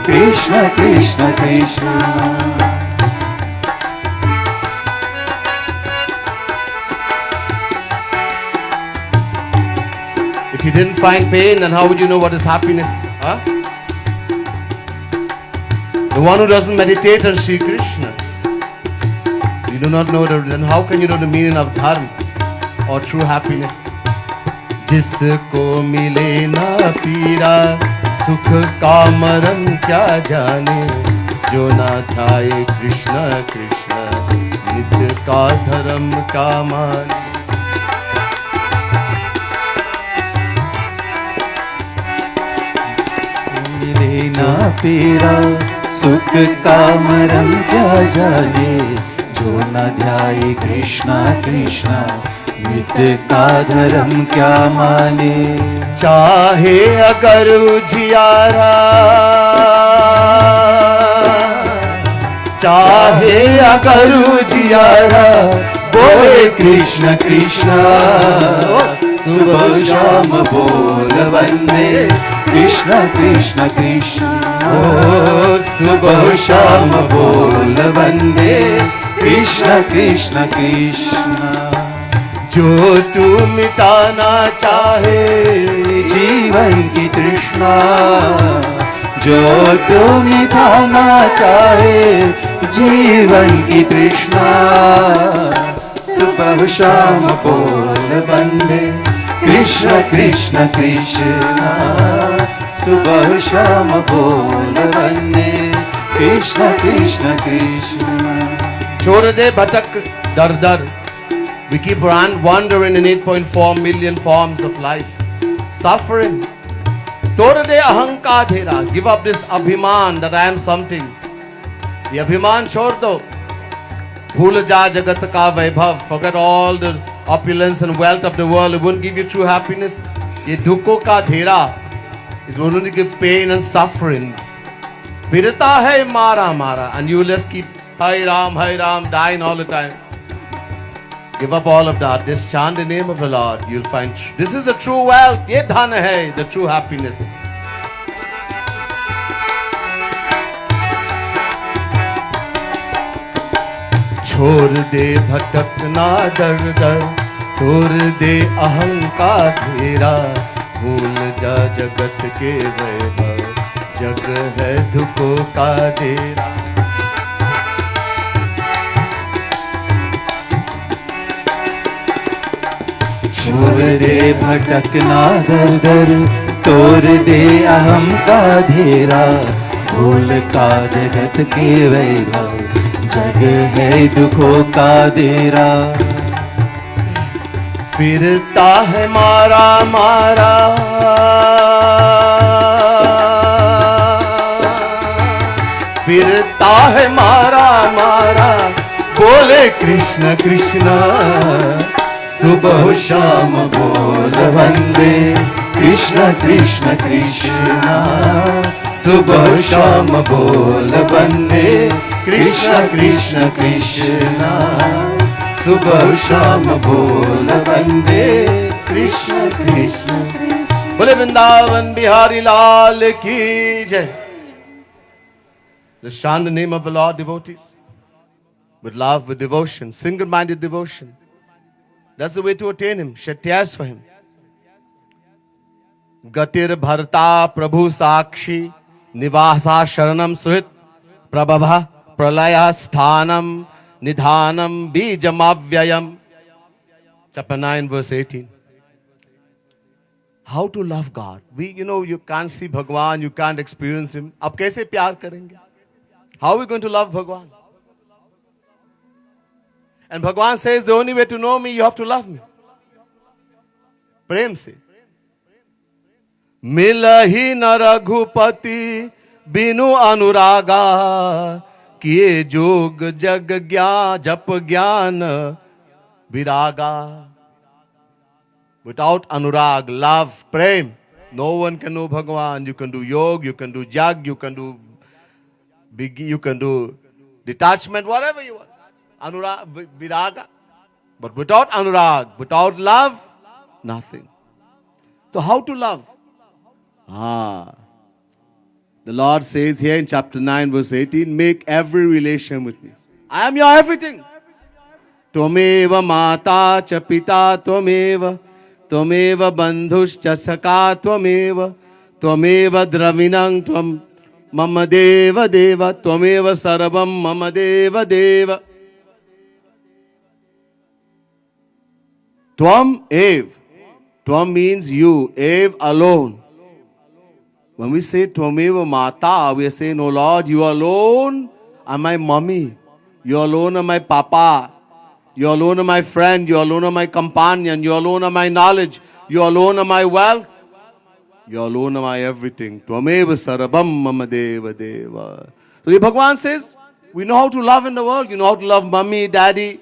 Krishna Krishna Krishna. If you didn't find pain, then how would you know what is happiness? Huh? The one who doesn't meditate on Sri Krishna, you do not know then how can you know the meaning of dharma or true happiness? जिसको मिले ना पीरा, सुख का मरम क्या जाने. जो ना ध्याए कृष्ण कृष्ण, नित्य का धर्म का माने. मिले ना पीरा, सुख का मरम क्या जाने. जो न ध्याए कृष्णा कृष्णा, नित्य का धर्म क्या माने. चाहे अगर उजियारा, चाहे अगर उजियारा. बोले कृष्ण कृष्ण. सुबह शाम बोल वंदे कृष्ण कृष्ण कृष्ण. ओ सुबह शाम बोल वंदे कृष्ण कृष्ण कृष्ण जो तू मिटाना चाहे जीवन की तृष्णा जो तू मिटाना चाहे जीवन की तृष्णा सुबह शाम बोल बंदे कृष्ण कृष्ण कृष्ण सुबह शाम बोल बंदे कृष्ण कृष्ण कृष्ण छोड़ दे भटक दर दर. We keep wandering in 8.4 million forms of life, suffering. तोड़ दे अहंकार धेरा. Give up this abhiman that I am something. ये अभिमान छोड़ दो. भूल जा जगत का वैभव. Forget all the opulence and wealth of the world. It won't give you true happiness. ये दुखों का धेरा is going to give pain and suffering. फिरता है मारा मारा, and you just keep Hai Ram, dying all the time. Give up all of that. Just chant the name of the Lord. You'll find this is the true wealth. ये धन है, the true happiness. छोड़ दे भटकना दर दर, तोड़ दे अहंकार घेरा. भूल जा जगत के वैभव, जग है दुखों का डेरा. छोड़ दे भटकना दर दर तोड़ दे अहम का धेरा. भूल का जगत के वैभव जग है दुखों का डेरा. फिरता है मारा मारा, फिरता है मारा मारा. बोले कृष्ण कृष्ण सुबह शाम बोल वंदे कृष्ण कृष्ण कृष्ण सुबह शाम बोल वंदे कृष्ण कृष्ण कृष्ण सुबह शाम बोल वंदे कृष्ण कृष्ण. बोले वृंदावन बिहारी लाल की जय. Let's chant the name of the Lord, devotees, with love, with devotion, single-minded devotion. That's the way to attain Him. Shatyas for Him. Gatir bharta prabhu sakshi nivasa sharanam suhit prabhava pralaya sthanam nidhanam bijamavyayam. Chapter 9 verse 18. How to love God. You can't see Bhagwan, you can't experience Him. Ab kaise pyar karenge? How are we going to love Bhagwan? And Bhagwan says the only way to know me, you have to love me. प्रेम से. मिलहि न रघुपति बिनु अनुरागा, किए जोग जग ज्ञान जप ज्ञान viraga. Without anurag, love, prem, no one can know Bhagwan. You can do yoga, you can do jag, you can do detachment, whatever you want. Anurag, viraga. But without anurag, without love, nothing. So how to love? The Lord says here in chapter 9 verse 18, make every relation with me. I am your everything. Tvameva mata cha pita tvameva, tvameva bandhuscha saka tvameva, tvameva dravinam tvam mama deva deva, tvameva sarvam mama deva deva. Tvam ev. Tvam means you, ev alone. When we say Tvameva Mata, we are saying, oh Lord, you alone are my mommy. You alone are my papa. You alone are my friend. You alone are my companion. You alone are my knowledge. You alone are my wealth. You alone are my everything. Tvameva sarabam mama deva deva. So the Bhagwan says, we know how to love in the world. You know how to love mommy, daddy,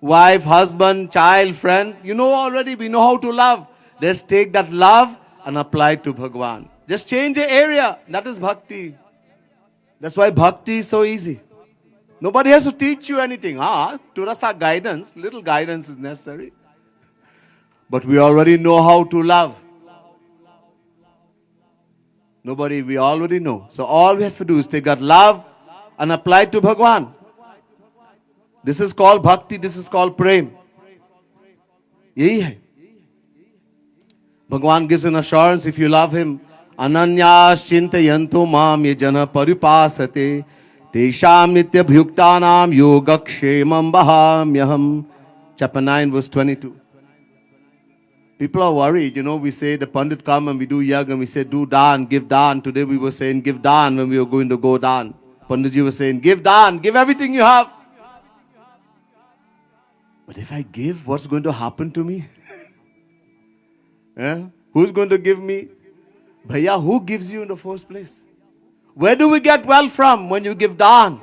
wife, husband, child, friend. You know already, we know how to love. Let's take that love and apply it to Bhagwan. Just change the area. That is bhakti. That's why bhakti is so easy. Nobody has to teach you anything. To us, our guidance, little guidance is necessary. But we already know how to love. We already know. So all we have to do is take that love and apply it to Bhagwan. This is called bhakti, this is called prem. यही है. Bhagwan gives an assurance, if you love him, ananyas chintayanto mam ye jana paripasate tesham nitya bhyuktanam yogakshemam bahamyaham. Chapter 9 verse 22. People are worried, we say the Pandit come and we do yag and we say do dan, give dan. Today we were saying give dan when we were going to go dan. Panditji was saying give dan, give everything you have. But if I give, what's going to happen to me? Who's going to give me? Bhaiya, who gives you in the first place? Where do we get wealth from when you give dan?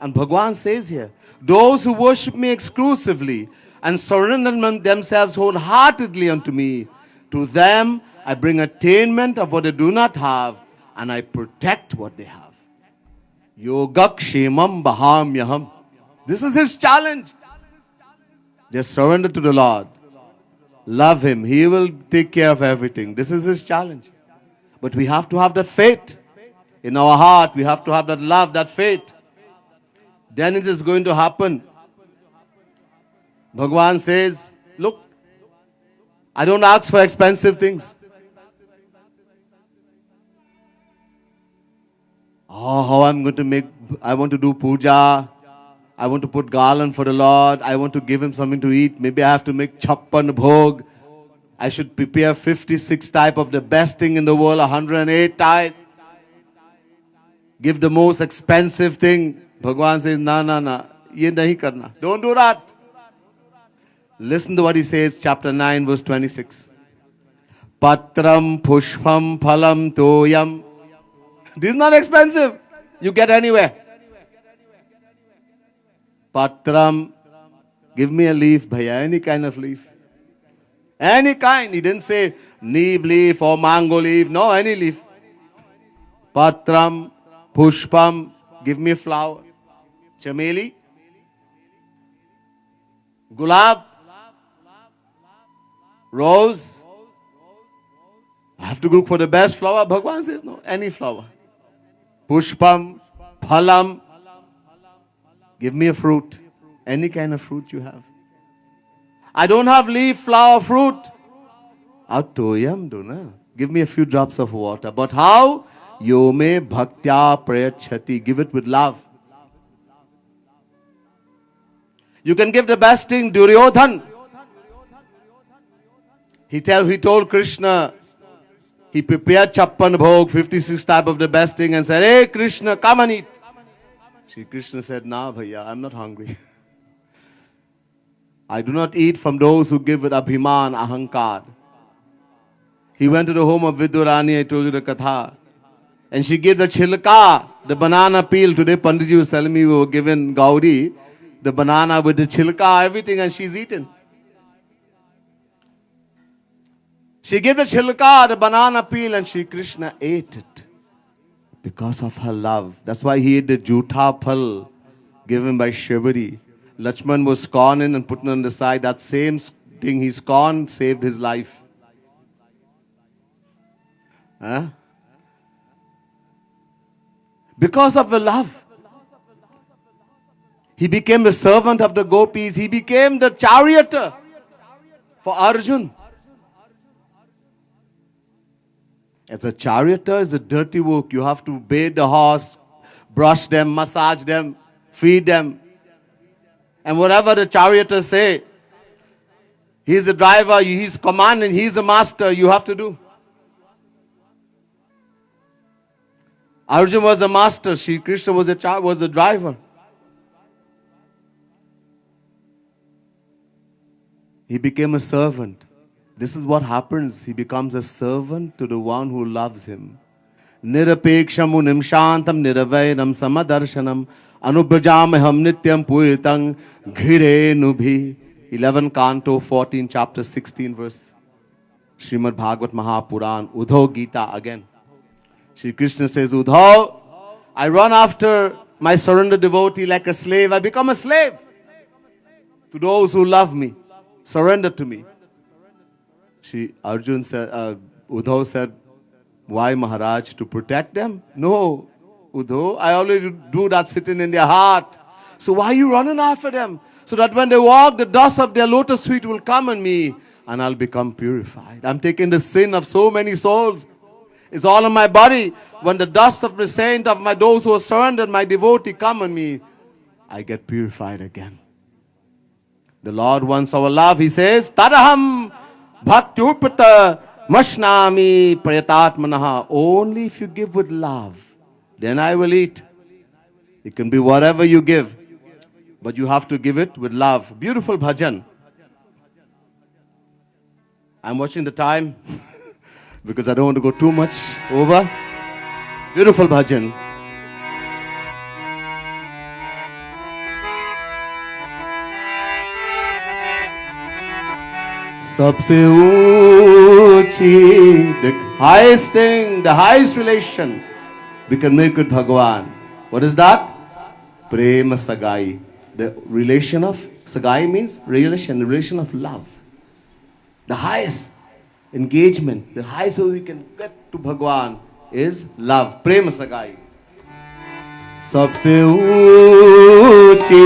And Bhagwan says here, those who worship me exclusively and surrender themselves wholeheartedly unto me, to them I bring attainment of what they do not have, and I protect what they have. Yogakshemam bahamyaham. This is his challenge. Just surrender to the Lord. Love him. He will take care of everything. This is his challenge. But we have to have that faith in our heart. We have to have that love, that faith. Then it is going to happen. Bhagwan says, look, I don't ask for expensive things. Oh, how I'm going to make, I want to do puja. I want to put garland for the Lord. I want to give him something to eat. Maybe I have to make chappan bhog. I should prepare 56 type of the best thing in the world, 108 type. Give the most expensive thing. Bhagwan says, na. Ye nahi karna. Don't do that. Listen to what he says, chapter 9, verse 26. Patram pushpam phalam toyam. This is not expensive. You get anywhere. Patram, give me a leaf, bhaiya, any kind of leaf. Any kind. He didn't say neem leaf or mango leaf. No, any leaf. Patram, pushpam, give me a flower. Chameli, gulab, rose. I have to look for the best flower. Bhagwan says, no, any flower. Pushpam, phalam, give me a fruit. Any kind of fruit you have. I don't have leaf, flower, fruit. Atoyam duna. Give me a few drops of water. But how? Yome bhaktya prayachati. Give it with love. You can give the best thing, Duryodhan. He told Krishna, he prepared chappan bhog, 56 type of the best thing, and said, hey Krishna, come and eat. Shri Krishna said, nah bhaiya, I'm not hungry. I do not eat from those who give with abhiman, ahankar. He went to the home of Vidurani, I told you the katha. And she gave the chilka, the banana peel. Today Panditji was telling me we were given Gauri, the banana with the chilka, everything, and she's eaten. She gave the chilka, the banana peel, and Shri Krishna ate it because of her love. That's why he ate the Geeta Path given by Shivari. Lakshman was scorned and put on the side. That same thing he scorned saved his life. Huh? Because of the love. He became the servant of the gopis. He became the charioteer for Arjun. As a charioteer is a dirty work. You have to bathe the horse, brush them, massage them, feed them. And whatever the charioteer say, he's the driver, he's commanding, he's the master, you have to do. Arjun was the master, Shri Krishna was the driver. He became a servant. This is what happens. He becomes a servant to the one who loves him. Nirapeksham unim shantam niravainam samadarshanam anubrajamaham nityam puritam ghire nubhi. 11 Canto 14 chapter 16 verse. Srimad Bhagavat Mahapuran. Udho Gita again. Shri Krishna says, Udho, I run after my surrendered devotee like a slave. I become a slave to those who love me. Surrender to me. Arjun said, Uddhav said, why Maharaj? To protect them? No. Udo. I already do that sitting in their heart. So why are you running after them? So that when they walk, the dust of their lotus feet will come on me and I'll become purified. I'm taking the sin of so many souls. It's all on my body. When the dust of the saint, of my those who are surrendered, my devotee come on me, I get purified again. The Lord wants our love. He says, Tadaham bhaktyurpata mashnami prayatatmanaha. Only if you give with love, then I will eat. It can be whatever you give, but you have to give it with love. Beautiful bhajan. I'm watching the time because I don't want to go too much over. Beautiful bhajan. Sabse ऊंची, the highest thing, the highest relation we can make with Bhagavan. What is that? Prema Sagai. The relation of Sagai means relation of love. The highest engagement, the highest way we can get to Bhagavan is love. Prema Sagai. Sabse ऊंची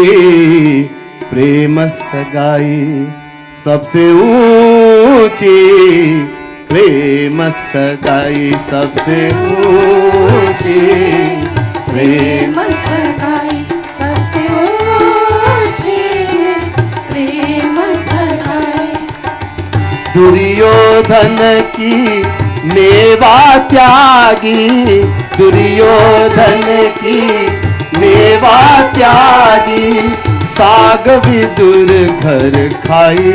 Prema Sagai. सबसे ऊंची प्रेम सगाई. सबसे ऊंची प्रेम सगाई. सबसे ऊंची प्रेम सगाई. दुर्योधन की मेवा त्यागी. दुर्योधन की मेवा त्यागी. साग विदुर घर खाई.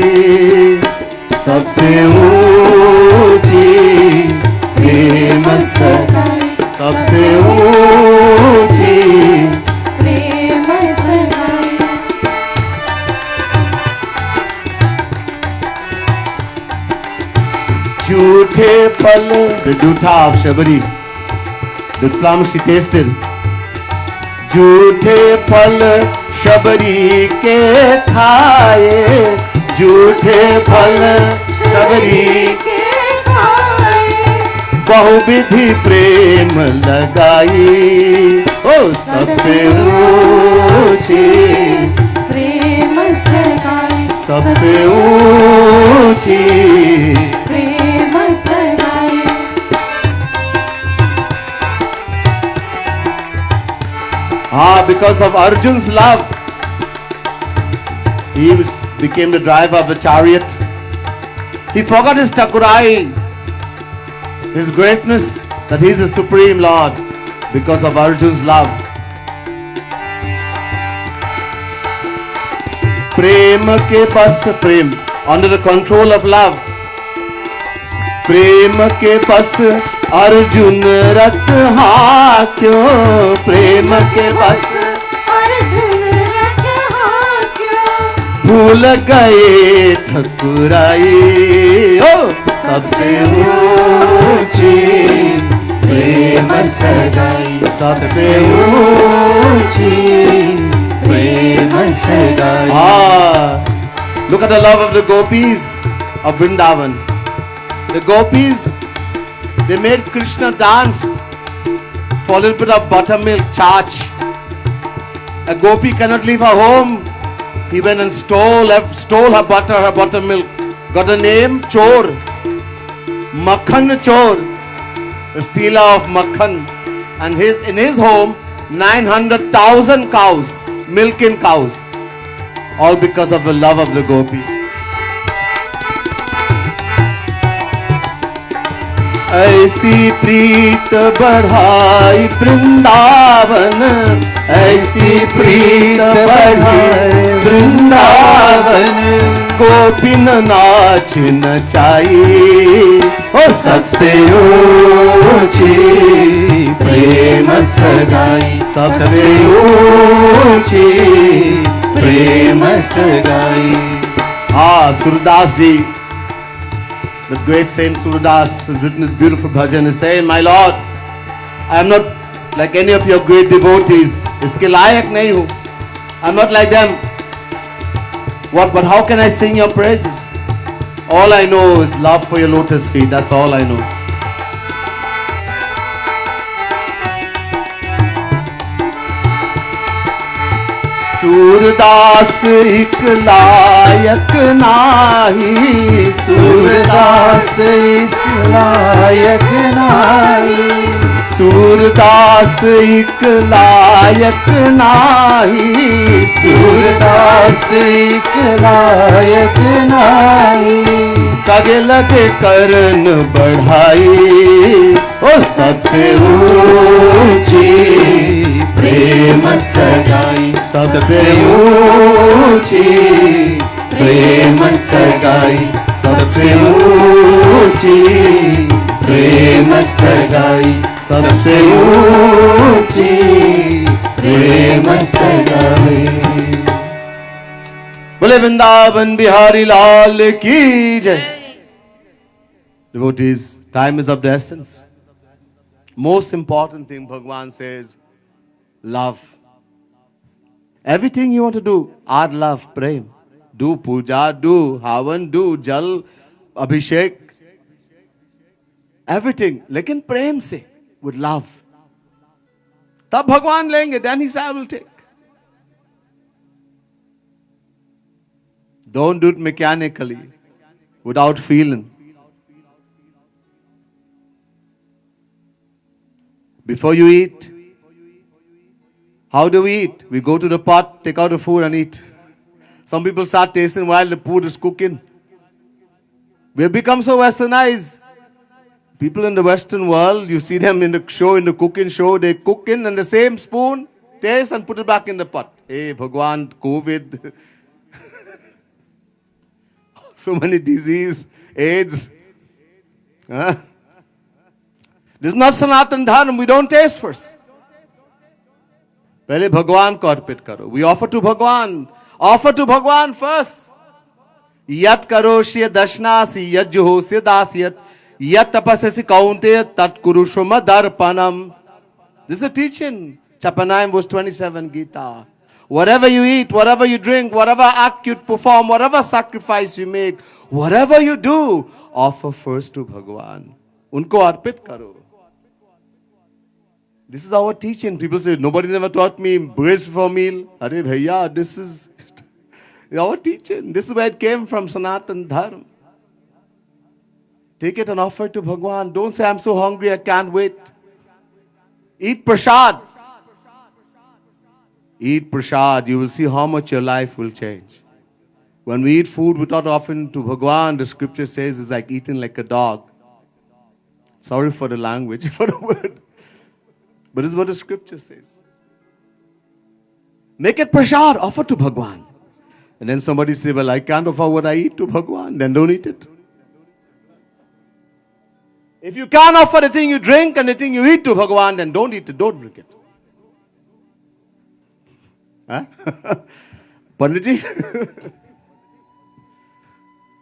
सबसे ऊंची प्रेम सगाई. सबसे ऊंची प्रेम सगाई. झूठे फल, the jhutha of Shabari, the plum she tasted. झूठे फल शबरी के खाए. झूठे फल शबरी के खाए. बहुविधि प्रेम लगाई. ओ सबसे ऊंची प्रेम सगाई. सबसे ऊंची प्रेम सगाई. Because of Arjun's love, he became the driver of the chariot. He forgot his Thakurai, his greatness, that he is the Supreme Lord, because of Arjun's love. Prem ke bas prem, under the control of love. Prem ke bas Arjun रथ हाक्यो. प्रेम के बस अर्जुन रथ हाक्यो. भूल गए ठकुराई. ओ सबसे ऊंची प्रेम सगाई. सबसे ऊंची प्रेम सगाई. Look at the love of the gopis of Vrindavan. The gopis, they made Krishna dance for a little bit of buttermilk charge. A gopi cannot leave her home. He went and stole her buttermilk. Got a name, Chor. Makhan Chor, the stealer of Makhan. And in his home, 900,000 cows, milking cows. All because of the love of the gopis. ऐसी प्रीत बढ़ाई वृंदावन. ऐसी प्रीत बढ़ाई वृंदावन. गोपिन नाच नचाई. ओ सबसे ऊंची प्रेम सगाई. सबसे ऊंची प्रेम सगाई. सूरदास जी, the great saint Surdas has written this beautiful bhajan. He is saying, my Lord, I am not like any of your great devotees. इसके लायक नहीं हूँ. I am not like them. But how can I sing your praises? All I know is love for your lotus feet. That's all I know. Surdas एक लायक नाही, सूरदास इस लायक नाही, सूरदास एक लायक नाही, सूरदास एक लायक नाही। कगे लगे करन बढ़ाई, ओ सबसे ऊंची प्रेम सगाई, सबसे ऊंची प्रेम सगाई, सबसे ऊंची प्रेम सगाई, सबसे ऊंची प्रेम सगाई। बोले वृंदावन बिहारी लाल की जय। Devotees, time is of the essence. Most important thing Bhagwan says, love. Everything you want to do, art, love, prem. Do puja, do havan, do jal, abhishek. Everything. लेकिन प्रेम से, with love. तब भगवान लेंगे, then he said, I will take. Don't do it mechanically, without feeling. Before you eat, how do we eat? We go to the pot, take out the food and eat. Some people start tasting while the food is cooking. We have become so westernized. People in the Western world, you see them in the show, in the cooking show, they cook in and the same spoon, taste and put it back in the pot. Hey, Bhagwan, COVID. So many disease, AIDS. Huh? This is not Sanatan Dharma. We don't taste first. पहले भगवान को अर्पित करो. We offer to Bhagwan. Offer to Bhagwan first. यत करोष्य दशनासि यत जुहोस्य दास्यत यत तपस्यसि कौन्तेय तत् कुरुषु मदर्पणम. This is a teaching. Chapter 9 verse 27 Gita. Whatever you eat, whatever you drink, whatever act you perform, whatever sacrifice you make, whatever you do, offer first to Bhagwan. Unko arpit karo. This is our teaching. People say, nobody never taught me brace for meal. Arey bhaiya, this is our teaching. This is where it came from, Sanatan Dharma. Take it and offer it to Bhagwan. Don't say, I'm so hungry, I can't wait. Eat prasad. Eat prasad. You will see how much your life will change. When we eat food without offering to Bhagwan, the scripture says it's like eating like a dog. Sorry for the language, for the word. But this is what the scripture says. Make it prasad, offer to Bhagwan. And then somebody say, well, I can't offer what I eat to Bhagwan. Then don't eat it. If you can't offer the thing you drink and the thing you eat to Bhagwan, then don't eat it, don't drink it. Huh? Panditji?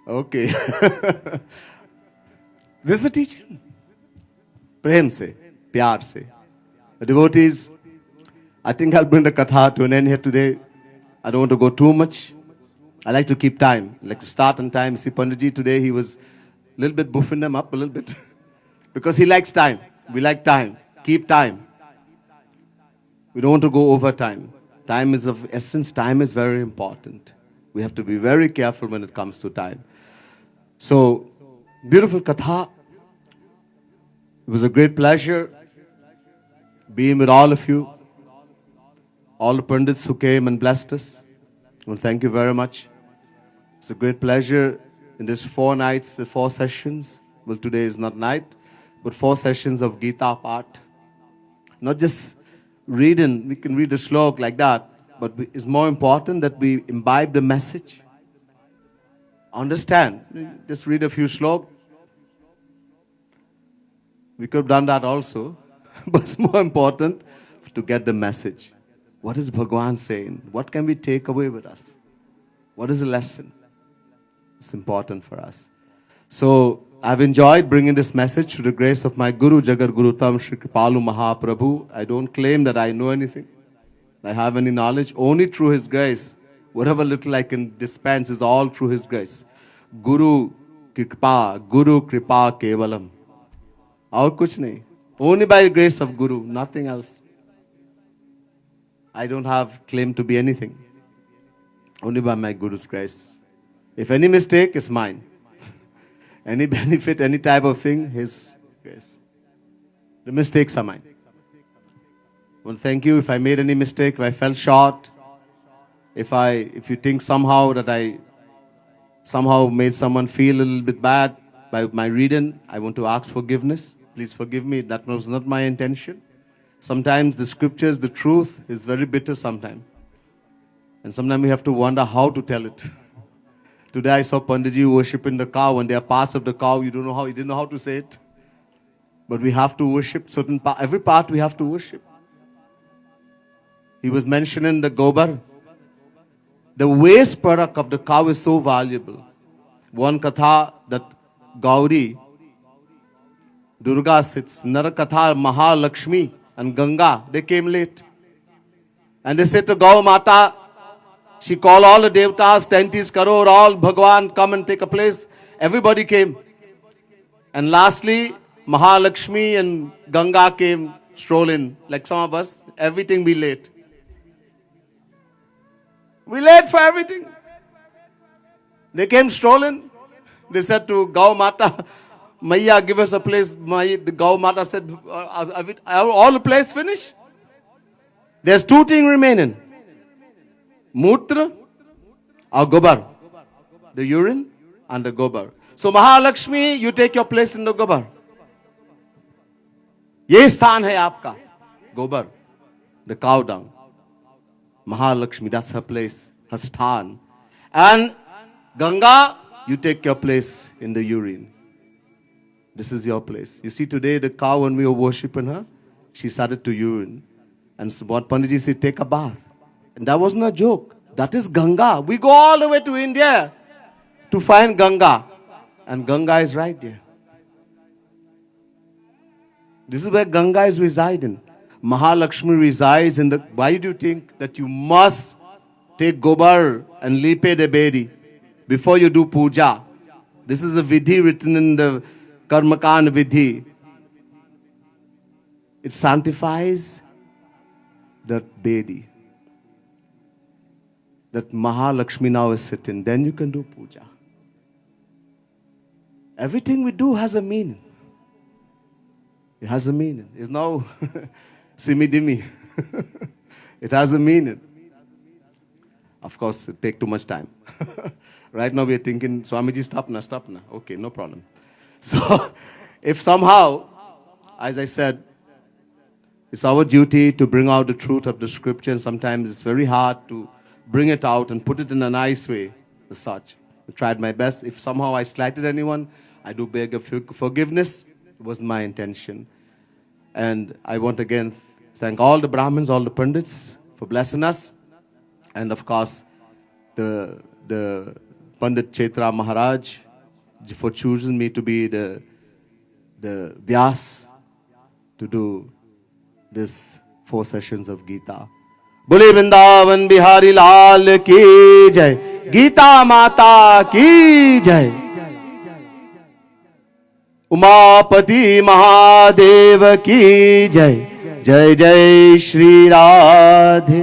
Okay. This is a teaching. Prem se, pyar se. The devotees, I think I'll bring the katha to an end here today. I don't want to go too much. I like to keep time. I like to start on time. See, Panditji today, he was a little bit buffing them up a little bit. Because he likes time. We like time. Keep time. We don't want to go over time. Time is of essence. Time is very important. We have to be very careful when it comes to time. So, beautiful katha. It was a great pleasure being with all of you. All the Pandits who came and blessed us. Well, thank you very much. It's a great pleasure in these 4 nights, the 4 sessions. Well, today is not night, but 4 sessions of Geeta Path. Not just reading, we can read the shlok like that, but it's more important that we imbibe the message. Understand. Just read a few shlok. We could have done that also, but it's more important to get the message. What is Bhagwan saying? What can we take away with us? What is the lesson? It's important for us. So, I've enjoyed bringing this message through the grace of my Guru, Jagar Guru Tam Shri Kripalu Mahaprabhu. I don't claim that I know anything. I have any knowledge. Only through His grace. Whatever little I can dispense is all through His grace. Guru Kripa Kevalam. Aur kuch nahi. Only by the grace of Guru, nothing else. I don't have claim to be anything. Only by my Guru's grace. If any mistake, is mine. Any benefit, any type of thing, His grace. The mistakes are mine. Well, thank you. If I made any mistake, if I fell short, if you think somehow that I somehow made someone feel a little bit bad by my reading, I want to ask forgiveness. Please forgive me. That was not my intention. Sometimes the scriptures, the truth is very bitter sometimes. And sometimes we have to wonder how to tell it. Today I saw Panditji worshiping the cow, and there are parts of the cow you didn't know how to say it. But we have to worship certain part. Every part we have to worship. He was mentioning the gobar. The waste product of the cow is so valuable. One katha that Gauri, Durga sits, Narakatha, Mahalakshmi and Ganga, they came late. And they said to Gau Mata, she called all the devtas, 30 crore, all Bhagwan, come and take a place. Everybody came. And lastly, Mahalakshmi and Ganga came strolling, like some of us. Everything we late. We late for everything. They came strolling. They said to Gau Mata, Maya, give us a place. The Gau Mata said, all the place finished? There's two things remaining. Mutra or gobar. The urine and the gobar. So Mahalakshmi, you take your place in the gobar. ये स्थान है आपका, gobar, the cow dung. Mahalakshmi, that's her place, her sthan. And Ganga, you take your place in the urine. This is your place. You see today the cow, when we were worshipping her, she started to urine. And so what Panditji said, take a bath. And that wasn't a joke. That is Ganga. We go all the way to India to find Ganga. And Ganga is right there. This is where Ganga is residing. Mahalakshmi resides in the... Why do you think that you must take gobar and lipe the bedi before you do puja? This is a vidhi written in the Karmakan vidhi. It sanctifies that bedi. That Mahalakshmi now is sitting. Then you can do puja. Everything we do has a meaning. It has a meaning. It's no simi-dimi. It has a meaning. Of course, it takes too much time. Right now we are thinking, Swamiji, stop na. Okay, no problem. So, if somehow, as I said, it's our duty to bring out the truth of the scripture, and sometimes it's very hard to bring it out and put it in a nice way, as such. I tried my best. If somehow I slighted anyone, I do beg forgiveness. It wasn't my intention. And I want again thank all the Brahmins, all the Pandits for blessing us. And of course, the Pandit Chaitram Maharaj for choosing me to be the Vyas to do this 4 sessions of Gita. Bole Vrindavan Bihari Lal ki jai, Geeta Mata ki jai, Umapati Mahadev की जय, जय जय श्री राधे,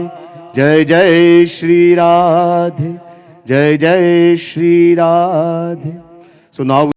जय जय श्री राधे, जय जय Shri Radhe. So now